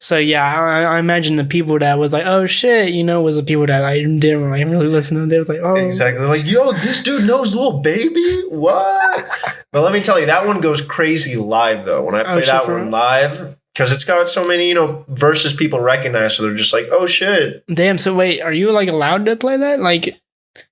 so yeah, I imagine the people that was like, "Oh shit," you know, was the people that I didn't like really listen to them. They was like, "Oh, exactly." Like, yo, this dude knows Lil Baby. What? But let me tell you, that one goes crazy live though. When I play that one live, because it's got so many, you know, verses people recognize, so they're just like, "Oh shit." Damn. So wait, are you like allowed to play that? Like,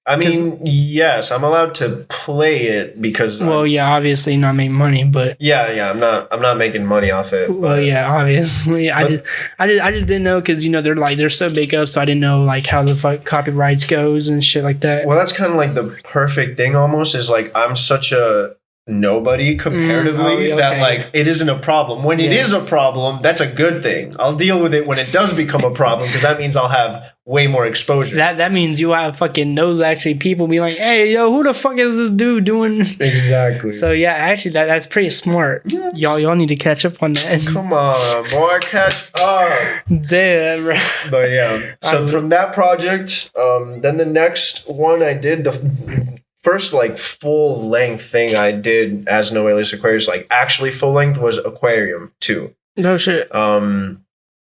I mean, yes, I'm allowed to play it because. Well, yeah, obviously not make money, but. Yeah, I'm not making money off it. Well, yeah, obviously, I just didn't know, because, you know, they're so big up, so I didn't know like how the fuck copyrights goes and shit like that. Well, that's kind of like the perfect thing. Almost is like I'm such a nobody comparatively that like it isn't a problem. When it is a problem, that's a good thing. I'll deal with it when it does become a problem, because that means I'll have way more exposure. That means you have fucking those actually people be like, "Hey, yo, who the fuck is this dude doing?" Exactly. So yeah, actually that's pretty smart. Yes. Y'all need to catch up on that. Come on, boy, catch up. Damn, bro. But yeah, so from that project, then the next one I did, the first like full length thing I did as Noaliasaquarius, like actually full length, was Aquarium 2. No shit.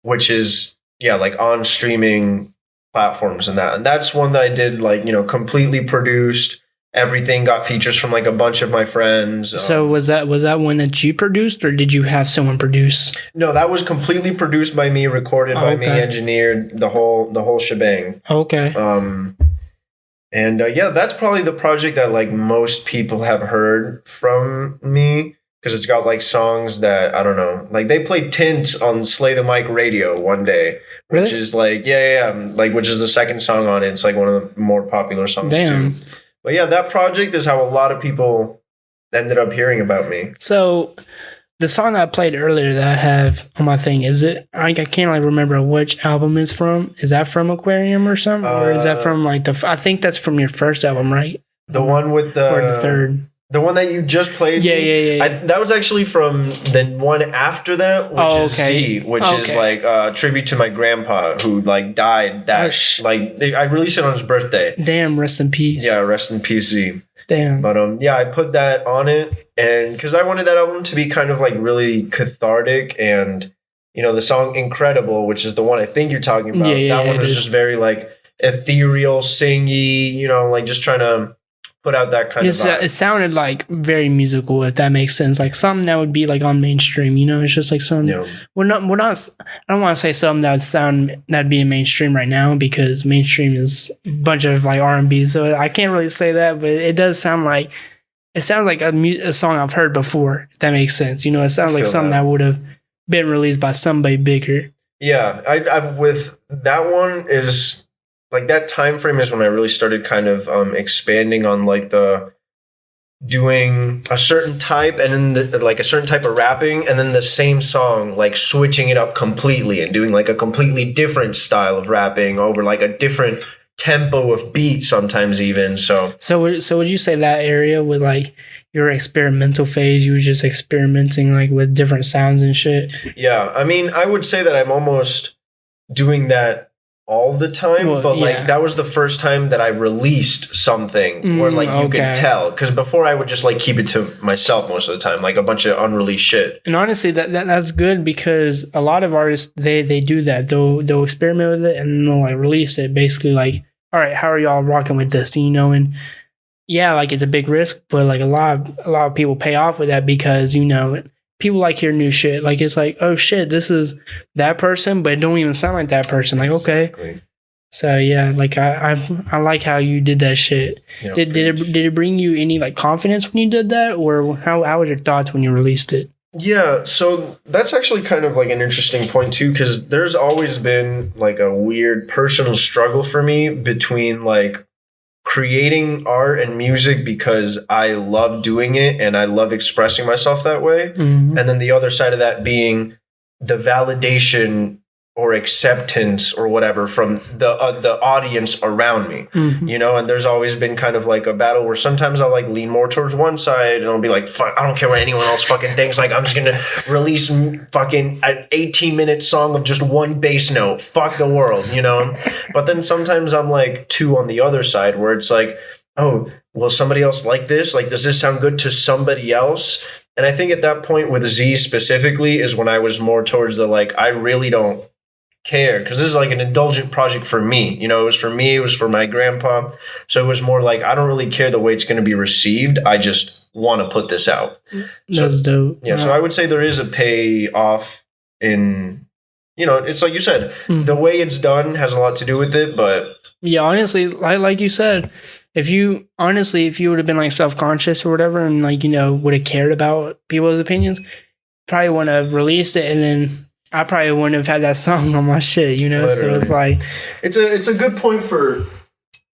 Which is like on streaming platforms and that's one that I did, like, you know, completely produced. Everything got features from like a bunch of my friends. So was that one that you produced, or did you have someone produce? No, that was completely produced by me, recorded by me, engineered, the whole shebang. Okay. And that's probably the project that like most people have heard from me, because it's got like songs that, I don't know, like they played Tint on Slay the Mic Radio one day, which is like, like, which is the second song on it. It's like one of the more popular songs too. But yeah, that project is how a lot of people ended up hearing about me. So the song that I played earlier that I have on my thing, is it, I can't like remember which album it's from. Is that from Aquarium or something? Or is that from like I think that's from your first album, right? The one with the... Or the third. The one that you just played? Yeah. That was actually from the one after that, which is Z, which is like a tribute to my grandpa who like died I released it on his birthday. Damn, rest in peace. Yeah, rest in peace, Z. Damn. But I put that on it, and because I wanted that album to be kind of like really cathartic, and the song "Incredible," which is the one I think you're talking about. That one was just very like ethereal, singy, like just trying to put out that kind of vibe. It sounded like very musical, if that makes sense. Like something that would be like on mainstream, it's just like some. Yeah. We're not. I don't want to say something that'd be in mainstream right now, because mainstream is a bunch of like R&B. So I can't really say that, but it does sound like a song I've heard before. If that makes sense, it sounds like something that would have been released by somebody bigger. Yeah, I with that one is. Like that time frame is when I really started kind of expanding on like the doing a certain type and then like a certain type of rapping, and then the same song like switching it up completely and doing like a completely different style of rapping over like a different tempo of beat sometimes even. So would you say that area with like your experimental phase, you were just experimenting like with different sounds and shit? Yeah, I mean, I would say that I'm almost doing that all the time, but like that was the first time that I released something where like you could tell, because before I would just like keep it to myself most of the time, like a bunch of unreleased shit. And honestly, that's good, because a lot of artists they do that. They'll experiment with it and they'll like release it basically like, all right, how are y'all rocking with this? And yeah, like it's a big risk, but like a lot of people pay off with that, because people like hear new shit. Like, it's like, oh shit, this is that person, but it don't even sound like that person. Like, okay. Exactly. So yeah, like I like how you did that shit. Yeah, did it bring you any like confidence when you did that, or how was your thoughts when you released it? Yeah, so that's actually kind of like an interesting point too, because there's always been like a weird personal struggle for me between like creating art and music because I love doing it and I love expressing myself that way. Mm-hmm. And then the other side of that being the validation or acceptance or whatever from the audience around me, mm-hmm. And there's always been kind of like a battle where sometimes I'll like lean more towards one side and I'll be like, fuck, I don't care what anyone else fucking thinks. Like, I'm just going to release fucking an 18-minute song of just one bass note. Fuck the world, But then sometimes I'm like two on the other side where it's like, oh, will somebody else like this? Like, does this sound good to somebody else? And I think at that point with Z specifically is when I was more towards the like, I really don't care, because this is like an indulgent project for me. It was for me, it was for my grandpa. So it was more like, I don't really care the way it's going to be received. I just want to put this out. That's dope. Yeah. So I would say there is a payoff in, it's like you said, the way it's done has a lot to do with it. But yeah, honestly, like you said, if you would have been like self-conscious or whatever, and like, would have cared about people's opinions, probably wouldn't have released it, and then I probably wouldn't have had that song on my shit, Literally. So it's like, it's a good point for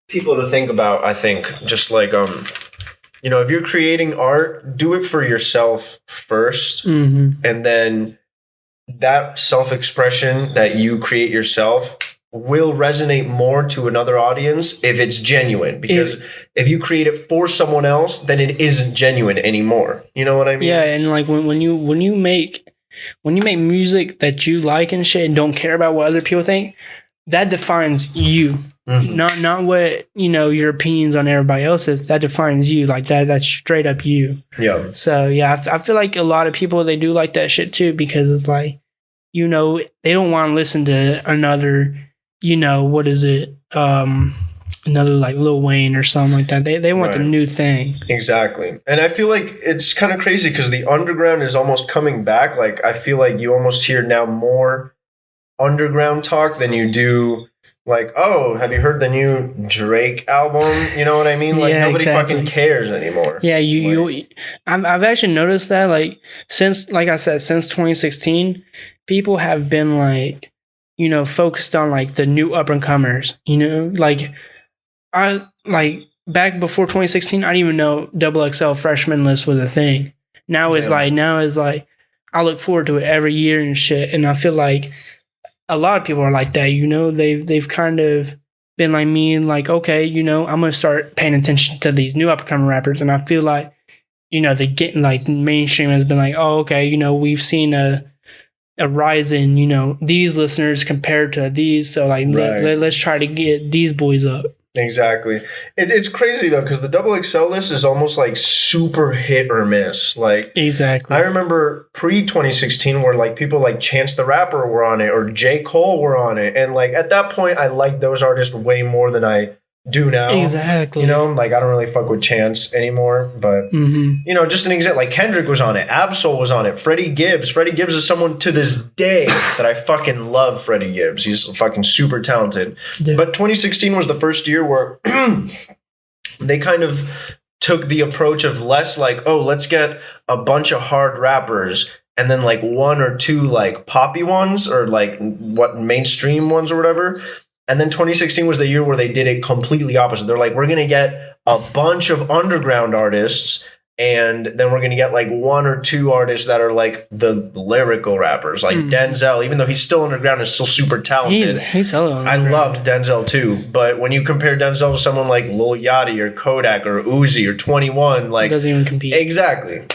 people to think about. I think just like if you're creating art, do it for yourself first, mm-hmm. and then that self-expression that you create yourself will resonate more to another audience if it's genuine. Because if you create it for someone else, then it isn't genuine anymore. You know what I mean? Yeah, and like when you make music that you like and shit and don't care about what other people think, that defines you. Mm-hmm. Not what, your opinions on everybody else's. That defines you. Like that's straight up you. Yeah. So yeah, I feel like a lot of people, they do like that shit too, because it's like, they don't want to listen to another, what is it? Another like Lil Wayne or something like that. They want the new thing. Exactly. And I feel like it's kind of crazy because the underground is almost coming back. Like, I feel like you almost hear now more underground talk than you do like, oh, have you heard the new Drake album? You know what I mean? Like, nobody fucking cares anymore. Yeah, I've actually noticed that, like, since 2016, people have been like, focused on like the new up and comers, like, I like back before 2016, I didn't even know XXL freshman list was a thing. Now it's like I look forward to it every year and shit. And I feel like a lot of people are like that, they've kind of been like me and like, okay, I'm gonna start paying attention to these new up and coming rappers. And I feel like the getting like mainstream has been like, oh, okay, we've seen a rise in, these listeners compared to these. So like, let's try to get these boys up. Exactly. It's crazy though, because the XXL list is almost like super hit or miss. Like, exactly. I remember pre 2016 where like people like Chance the Rapper were on it or J. Cole were on it. And like at that point, I liked those artists way more than I do now. Exactly. Like I don't really fuck with Chance anymore, but just an example, like Kendrick was on it, Absol was on it, Freddie Gibbs is someone to this day that I fucking love. Freddie Gibbs, he's fucking super talented. But 2016 was the first year where they kind of took the approach of less like, oh, let's get a bunch of hard rappers and then like one or two like poppy ones or like what mainstream ones or whatever. And then 2016 was the year where they did it completely opposite. They're like, we're going to get a bunch of underground artists, and then we're going to get like one or two artists that are like the lyrical rappers, like Denzel, even though he's still underground, is still super talented. He's hella I loved Denzel too. But when you compare Denzel to someone like Lil Yachty or Kodak or Uzi or 21, like, doesn't even compete. Exactly.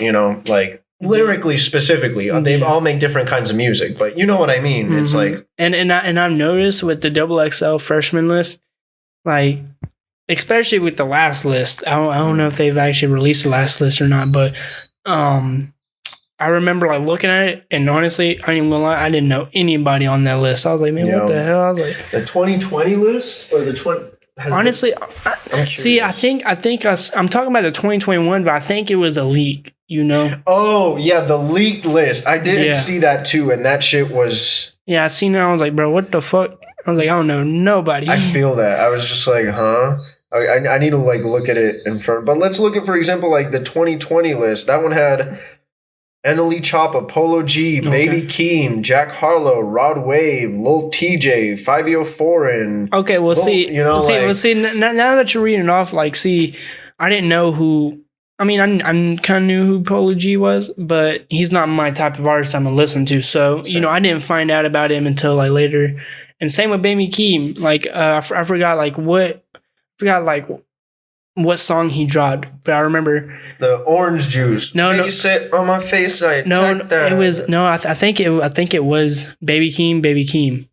Like, lyrically specifically, they all make different kinds of music, but you know what I mean. It's like, and I've noticed with the XXL freshman list, like especially with the last list, I don't know if they've actually released the last list or not, but I remember like looking at it, and honestly, I ain't even gonna lie, I didn't know anybody on that list. I was like, man, what the hell? I was like, the 2020 list or the 20. Honestly, I'm talking about the 2021, but I think it was a leak. Oh yeah, the leaked list. I didn't see that too, and that shit was. Yeah, I seen it. I was like, bro, what the fuck? I was like, I don't know nobody. I feel that. I was just like, huh? I need to like look at it in front. But let's look at, for example, like the 2020 list. That one had Eneli Choppa, Polo G, Baby Keem, Jack Harlow, Rod Wave, Lil TJ, 5 Foreign. Okay, we'll see. Now that you're reading it off, like, see, I didn't know who. I mean, I kind of knew who Polo G was, but he's not my type of artist I'm gonna listen to. So, I didn't find out about him until like later. And same with Baby Keem. Like, I forgot what song he dropped, but I remember the Orange Juice. No, you sit on my face. I think it was Baby Keem.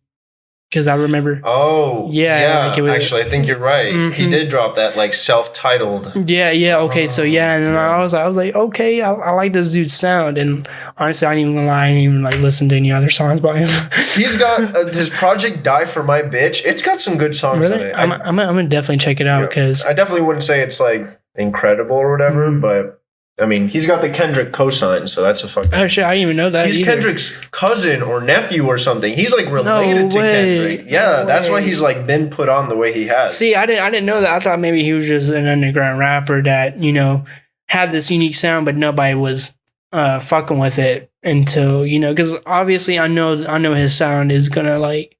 Because I remember. Oh, yeah. Actually, I think you're right. He did drop that like self-titled. Yeah. Okay, so yeah, and then I was like, okay, I like this dude's sound, and honestly, I ain't even gonna lie, I didn't even like listen to any other songs by him. He's got his project "Die for My Bitch." It's got some good songs on it. I'm gonna definitely check it out because I definitely wouldn't say it's like incredible or whatever, but. I mean, he's got the Kendrick cosign, so that's a fucking. Oh shit! I didn't even know that. He's Kendrick's cousin or nephew or something. He's like related to Kendrick. Yeah, that's why he's like been put on the way he has. See, I didn't know that. I thought maybe he was just an underground rapper that had this unique sound, but nobody was fucking with it until because obviously I know his sound is gonna like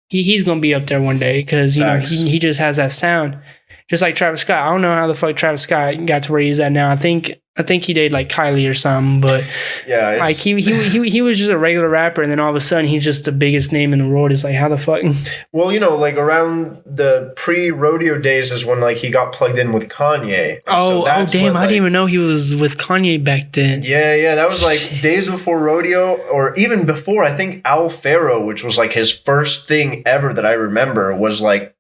he's gonna be up there one day because he just has that sound. Just like Travis Scott. I don't know how the fuck Travis Scott got to where he's at now. I think he did like Kylie or something, but yeah, like he was just a regular rapper, and then all of a sudden he's just the biggest name in the world. It's like, how the fuck? Well, like around the pre-rodeo days is when like he got plugged in with Kanye. Oh damn! I didn't even know he was with Kanye back then. Yeah, that was like days before rodeo, or even before. I think Al Faro, which was like his first thing ever that I remember, was like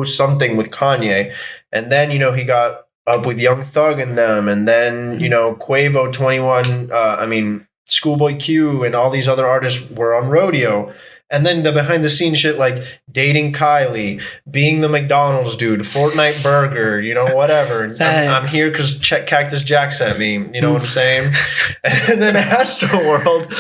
something with Kanye, and then he got up with Young Thug and them, and then Quavo, 21, Schoolboy Q, and all these other artists were on rodeo. And then the behind the scenes shit like dating Kylie, being the McDonald's dude, Fortnite Burger, whatever. I'm here because Cactus Jack sent me. You know what I'm saying? And then Astroworld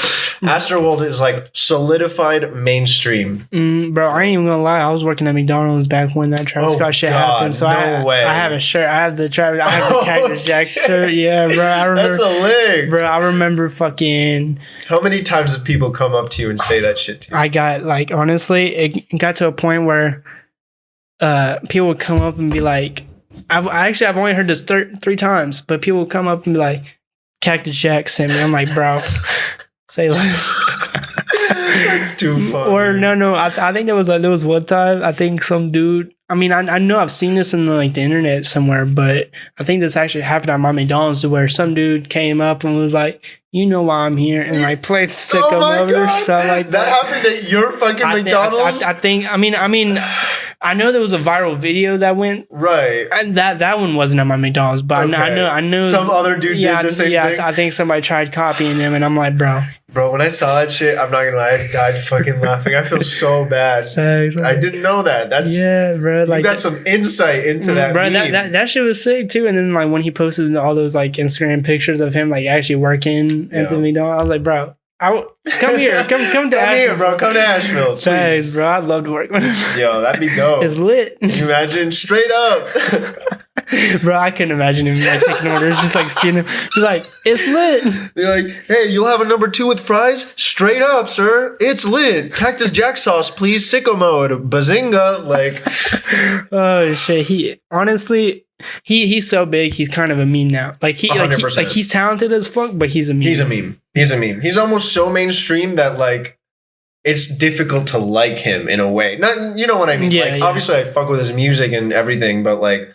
is like solidified mainstream. Bro, I ain't even gonna lie. I was working at McDonald's back when that Travis Scott shit happened. So I have a shirt. I have the Cactus Jack shirt. Yeah, bro. I remember. That's a lick. Bro, I remember fucking. How many times have people come up to you and say that shit to you? I got like, honestly, it got to a point where people would come up and be like, I've only heard this 3 times, but people would come up and be like, Cactus Jack sent me. I'm like, bro, say less. That's too funny. Or no, I think there was one time, I think some dude, I mean, I know I've seen this in the internet somewhere, but I think this actually happened at my McDonald's to where some dude came up and was like, "You know why I'm here," and like played Sicko Mode or something like That happened at your fucking McDonald's? I know there was a viral video that went right, and that one wasn't at my McDonald's, but Okay. I know Some other dude did the same thing? I think somebody tried copying him, and I'm like, bro, Bro, when I saw that shit, I'm not gonna lie, I died fucking laughing. I feel so bad. thanks. I didn't know that. That's Yeah, bro. you Like got some insight into that bro, meme. that shit was sick too. And then like when he posted all those like Instagram pictures of him like actually working at the McDonald's, I was like, bro, come here, come to Come Asheville. here, bro. Come to Asheville. Thanks, Please. bro. I'd love to work with him. Yo, that'd be dope. It's lit. Can you imagine? Straight up. Bro, I couldn't imagine him like taking orders, just like seeing him be like, it's lit. Be like, hey, you'll have a number 2 with fries? Straight up, sir. It's lit. Cactus Jack sauce, please. Sicko Mode. Bazinga. Like, Oh shit. He honestly he's so big, he's kind of a meme now. Like 100%. he's talented as fuck, but he's a meme. he's a meme. He's a meme. He's almost so mainstream that, like, it's difficult to like him in a way. Not, you know what I mean? Yeah, like, yeah. obviously, I fuck with his music and everything, but, like,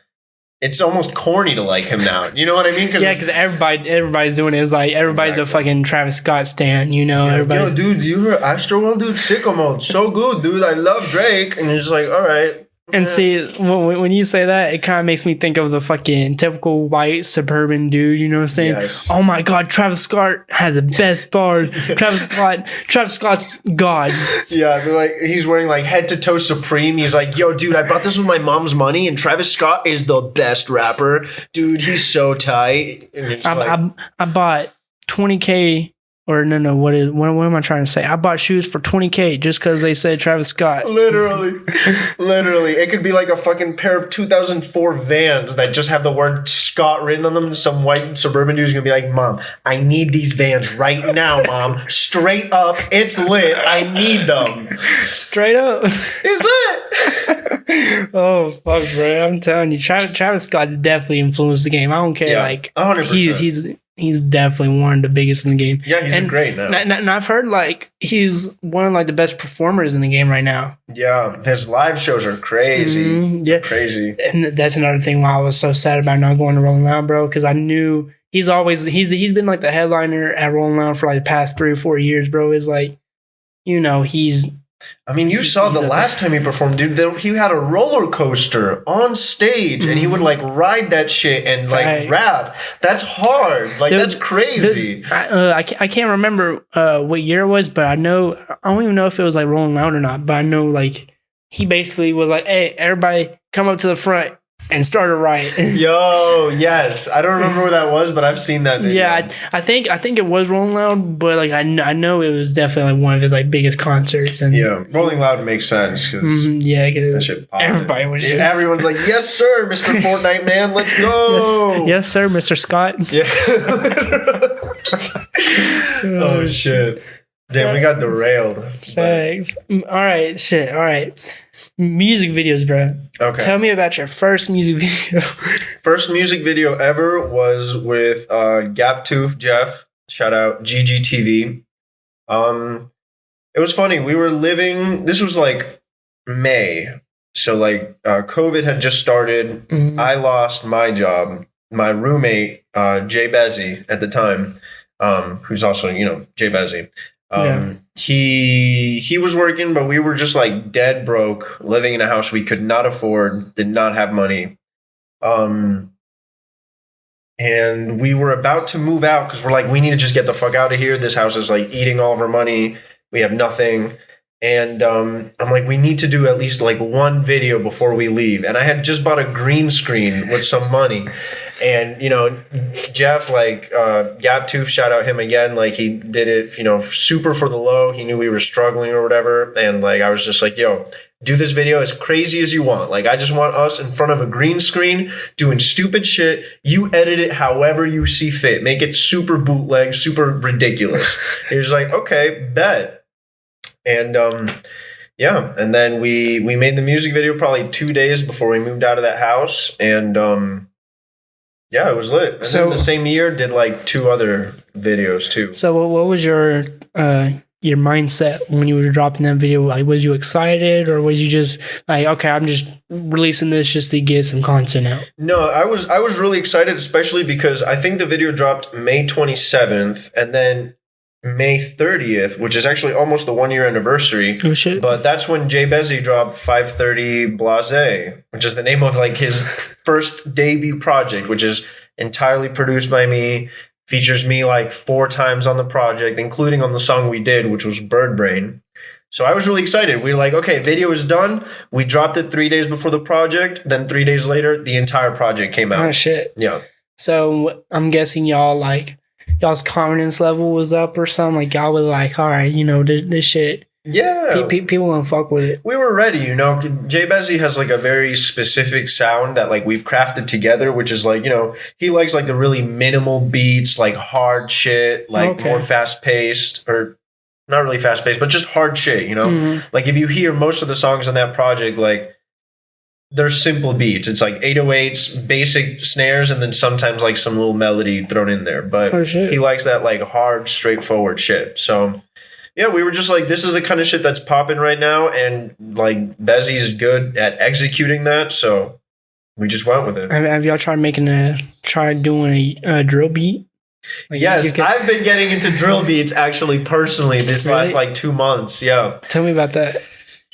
it's almost corny to like him now. You know what I mean? Yeah, because everybody's doing it. It's like everybody's a Exactly. fucking Travis Scott stan, you know. Yo, Everybody's dude, you heard Astroworld, dude? Sicko Mode, so good, dude. I love Drake, and you're just like, all right. and see when you say that, it kind of makes me think of the fucking typical white suburban dude. You know what I'm saying? Yes. Oh my god, Travis Scott has the best bars. Travis Scott's god. Yeah, they're like, he's wearing like head to toe Supreme. He's like, yo, dude, I bought this with my mom's money, and Travis Scott is the best rapper, dude. He's so tight. And you're just like, I bought 20K. Or no, what am I trying to say? I bought shoes for 20K just because they said Travis Scott. literally, it could be like a fucking pair of 2004 Vans that just have the word Scott written on them. Some white suburban dude's gonna be like, Mom, I need these Vans right now, Mom. Straight up, it's lit. I need them. Straight up. It's lit. Oh fuck, bro! I'm telling you, Travis Scott's definitely influenced the game. I don't care, Yeah, like 100%. he's definitely one of the biggest in the game. Yeah, he's great now. And I've heard like he's one of like the best performers in the game right now. Yeah, his live shows are crazy. Yeah, Crazy. and that's another thing why I was so sad about not going to Rolling Loud, bro, because I knew he's been like the headliner at Rolling Loud for like the past 3 or 4 years, bro. Is like, you know, I mean, you saw the he's last time he performed, dude. He had a roller coaster on stage, and he would like ride that shit and like Right. rap. That's hard. Like, that's crazy. I can't remember what year it was, but I don't even know if it was like Rolling Loud or not. But I know like he basically was like, "Hey, everybody, come up to the front and start a riot." Yo, yes. I don't remember where that was, but I've seen that video. Yeah, I think it was Rolling Loud, but like I know it was definitely like one of his like biggest concerts. And Yeah, Rolling Loud makes sense because yeah, that 'cause shit popped. everybody was just Everyone's like, yes, sir, Mr. Fortnite man, let's go. yes, sir, Mr. Scott. Yeah. Oh, shit. Damn, we got derailed. Thanks. All right, shit. All right, music videos, bro. Okay. Tell me about your first music video. First music video ever was with Gaptooth Jeff. Shout out GGTV. It was funny. We were living. This was like May, so like COVID had just started. Mhm. I lost my job. My roommate Jay Bezzy at the time, who's also Jay Bezzy. He was working, but we were just like dead broke, living in a house we could not afford, did not have money. And we were about to move out because we're like, we need to just get the fuck out of here. This house is like eating all of our money. We have nothing. And I'm like, we need to do at least like one video before we leave. And I had just bought a green screen with some money. And, Jeff, like, Gaptooth, shout out him again. Like, he did it, super for the low. He knew we were struggling or whatever. And, like, I was just like, yo, do this video as crazy as you want. Like, I just want us in front of a green screen doing stupid shit. You edit it however you see fit. Make it super bootleg, super ridiculous. He was like, okay, bet. And, yeah. And then we made the music video probably 2 days before we moved out of that house. And, yeah, it was lit. And So- then the same year, did like 2 other videos too. So what was your your mindset when you were dropping that video? Like, was you excited, or was you just like, okay, I'm just releasing this just to get some content out? No, I was really excited, especially because I think the video dropped May 27th, and then May 30th, which is actually almost the 1 year anniversary. Oh shit! But that's when Jay Bezzy dropped 530 Blase, which is the name of like his first debut project, which is entirely produced by me, features me like 4 times on the project, including on the song we did, which was Bird Brain. So I was really excited. We were like, okay, video is done. We dropped it 3 days before the project. Then 3 days later, the entire project came out. Oh shit! Yeah. So I'm guessing y'all's confidence level was up or something. Like y'all was like, all right, this shit. Yeah. People gonna fuck with it. We were ready, Jay Bezzy has like a very specific sound that like we've crafted together, which is like, he likes like the really minimal beats, like hard shit, like more fast paced, or not really fast paced, but just hard shit, Mm-hmm. Like if you hear most of the songs on that project, like they're simple beats. It's like 808s, basic snares, and then sometimes like some little melody thrown in there. But he likes that like hard, straightforward shit. So yeah, we were just like, this is the kind of shit that's popping right now, and like Bezzy's good at executing that, so we just went with it. Have y'all tried doing a drill beat? Like, yes, I've been getting into drill beats actually personally this last like 2 months. Yeah. Tell me about that.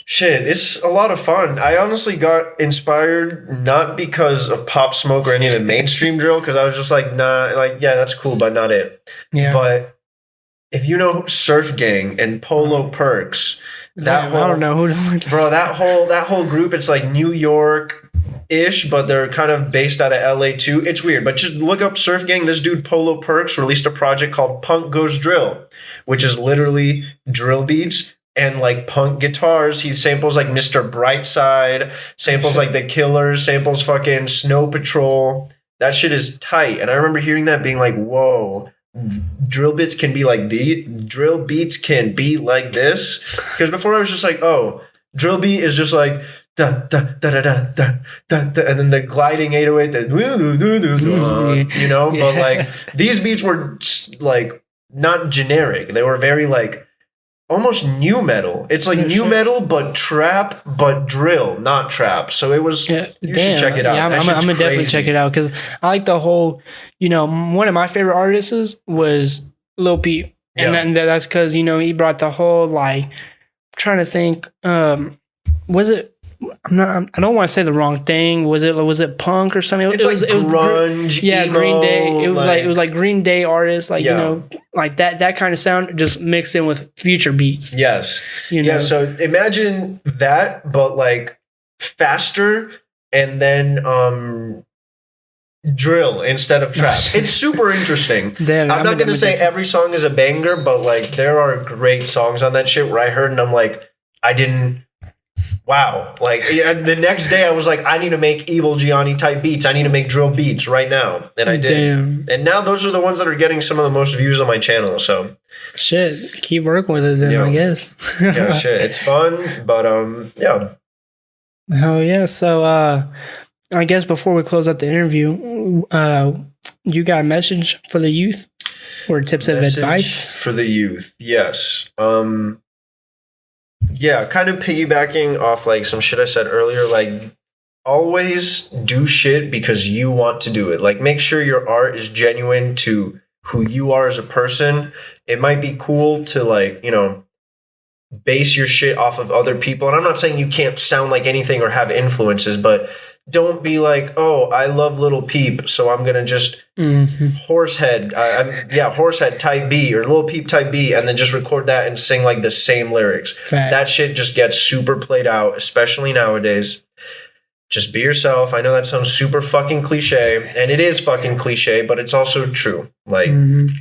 Shit, it's a lot of fun. I honestly got inspired not because of Pop Smoke or any of the mainstream drill, because I was just like, nah, like, yeah, that's cool, but not it. Yeah. But if you know Surf Gang and Polo Perks, I don't know who. Bro, that whole group, it's like New York-ish, but they're kind of based out of LA too. It's weird, but just look up Surf Gang. This dude Polo Perks released a project called Punk Goes Drill, which is literally drill beats and like punk guitars. He samples like Mr. Brightside, samples like The Killers, samples fucking Snow Patrol. That shit is tight. And I remember hearing that being like, whoa, drill beats can be like this. Because before I was just like, oh, drill beat is just like da da da da da da da, and then the gliding 808, But like these beats were like not generic. They were very like almost new metal. It's like new metal, but trap, but drill, not trap. So it was. You should check it out. Yeah, I'm gonna definitely check it out, because I like the whole. One of my favorite artists was Lil Peep, and that's because he brought the whole like. I'm trying to think. Was it? I don't want to say the wrong thing. Was it punk or something? It was grunge. Yeah, emo, Green Day. It was like Green Day artists, like like that kind of sound just mixed in with future beats. Yes. Yeah. So imagine that, but like faster, and then drill instead of trap. It's super interesting. Damn, I'm not gonna say every song is a banger, but like there are great songs on that shit where I heard and I'm like, wow. Like the next day I was like, I need to make Evil Gianni type beats. I need to make drill beats right now. And I did. Damn. And now those are the ones that are getting some of the most views on my channel. So shit, keep working with it then, I guess. Yeah, shit. It's fun, but yeah. Hell yeah. So I guess before we close out the interview, you got a message for the youth or tips of advice for the youth? Yes. Yeah, kind of piggybacking off like some shit I said earlier, like always do shit because you want to do it. Like make sure your art is genuine to who you are as a person. It might be cool to like, base your shit off of other people. And I'm not saying you can't sound like anything or have influences, but don't be like, oh, I love Lil Peep, so I'm gonna just Horsehead type B or Lil Peep type B, and then just record that and sing like the same lyrics. Fact. That shit just gets super played out, especially nowadays. Just be yourself. I know that sounds super fucking cliche, and it is fucking cliche, but it's also true. Like,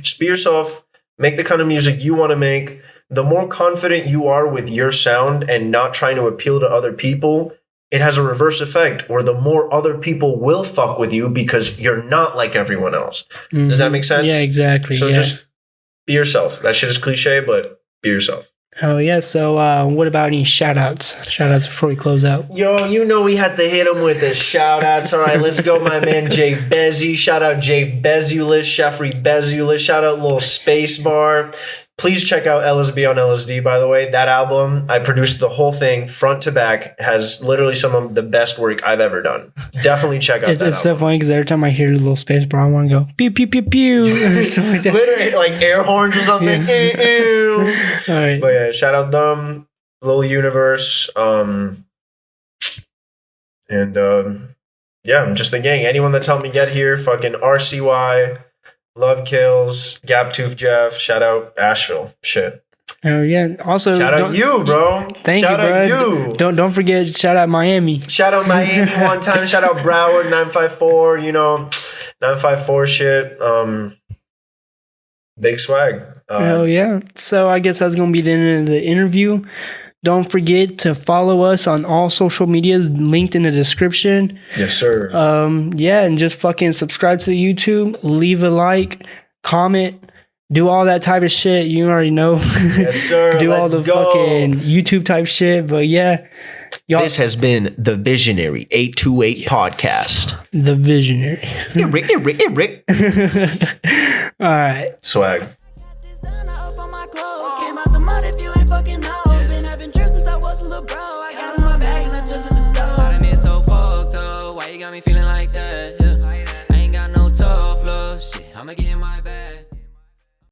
just be yourself. Make the kind of music you want to make. The more confident you are with your sound and not trying to appeal to other people, it has a reverse effect where the more other people will fuck with you because you're not like everyone else. Does that make sense? Yeah, exactly. So just be yourself. That shit is cliche, but be yourself. Oh, yeah. So what about any shout-outs? Shout-outs before we close out. Yo, we had to hit him with the shout-outs. All right, let's go, my man Jay Bezzy. Shout out Jay Bezulus, Sheffrey Bezulus. Shout out Little Spacebar. Please check out LSB on LSD, by the way. That album, I produced the whole thing front to back, has literally some of the best work I've ever done. Definitely check out that It's so funny because every time I hear a little space bar, I want to go pew pew pew pew or something like that. Literally, like air horns or something. Yeah. All right. But yeah, shout out them, Little Universe, yeah, I'm just the gang. Anyone that's helped me get here, fucking RCY, Love Kills, Gaptooth Jeff, shout out Asheville. Shit. Oh yeah. Also, Shout out you, bro. Thank shout you, out bro. you. Don't forget. Shout out Miami. Shout out Miami one time. Shout out Broward 954. 954 shit. Big swag. Hell yeah. So I guess that's gonna be the end of the interview. Don't forget to follow us on all social medias linked in the description. Yes, sir. Yeah, and just fucking subscribe to the YouTube, leave a like, comment, do all that type of shit. You already know. Yes, sir. Do all the Let's go. fucking YouTube type shit. But yeah, y'all, This has been the Visionary 828 podcast. the visionary. Rick. All right. Swag. Designer up on my clothes. Came out the mud if you ain't fucking know. Been having trips since I was a little bro. I got in my bag, not just at the store. I done been so fucked up. Why you got me feeling like that?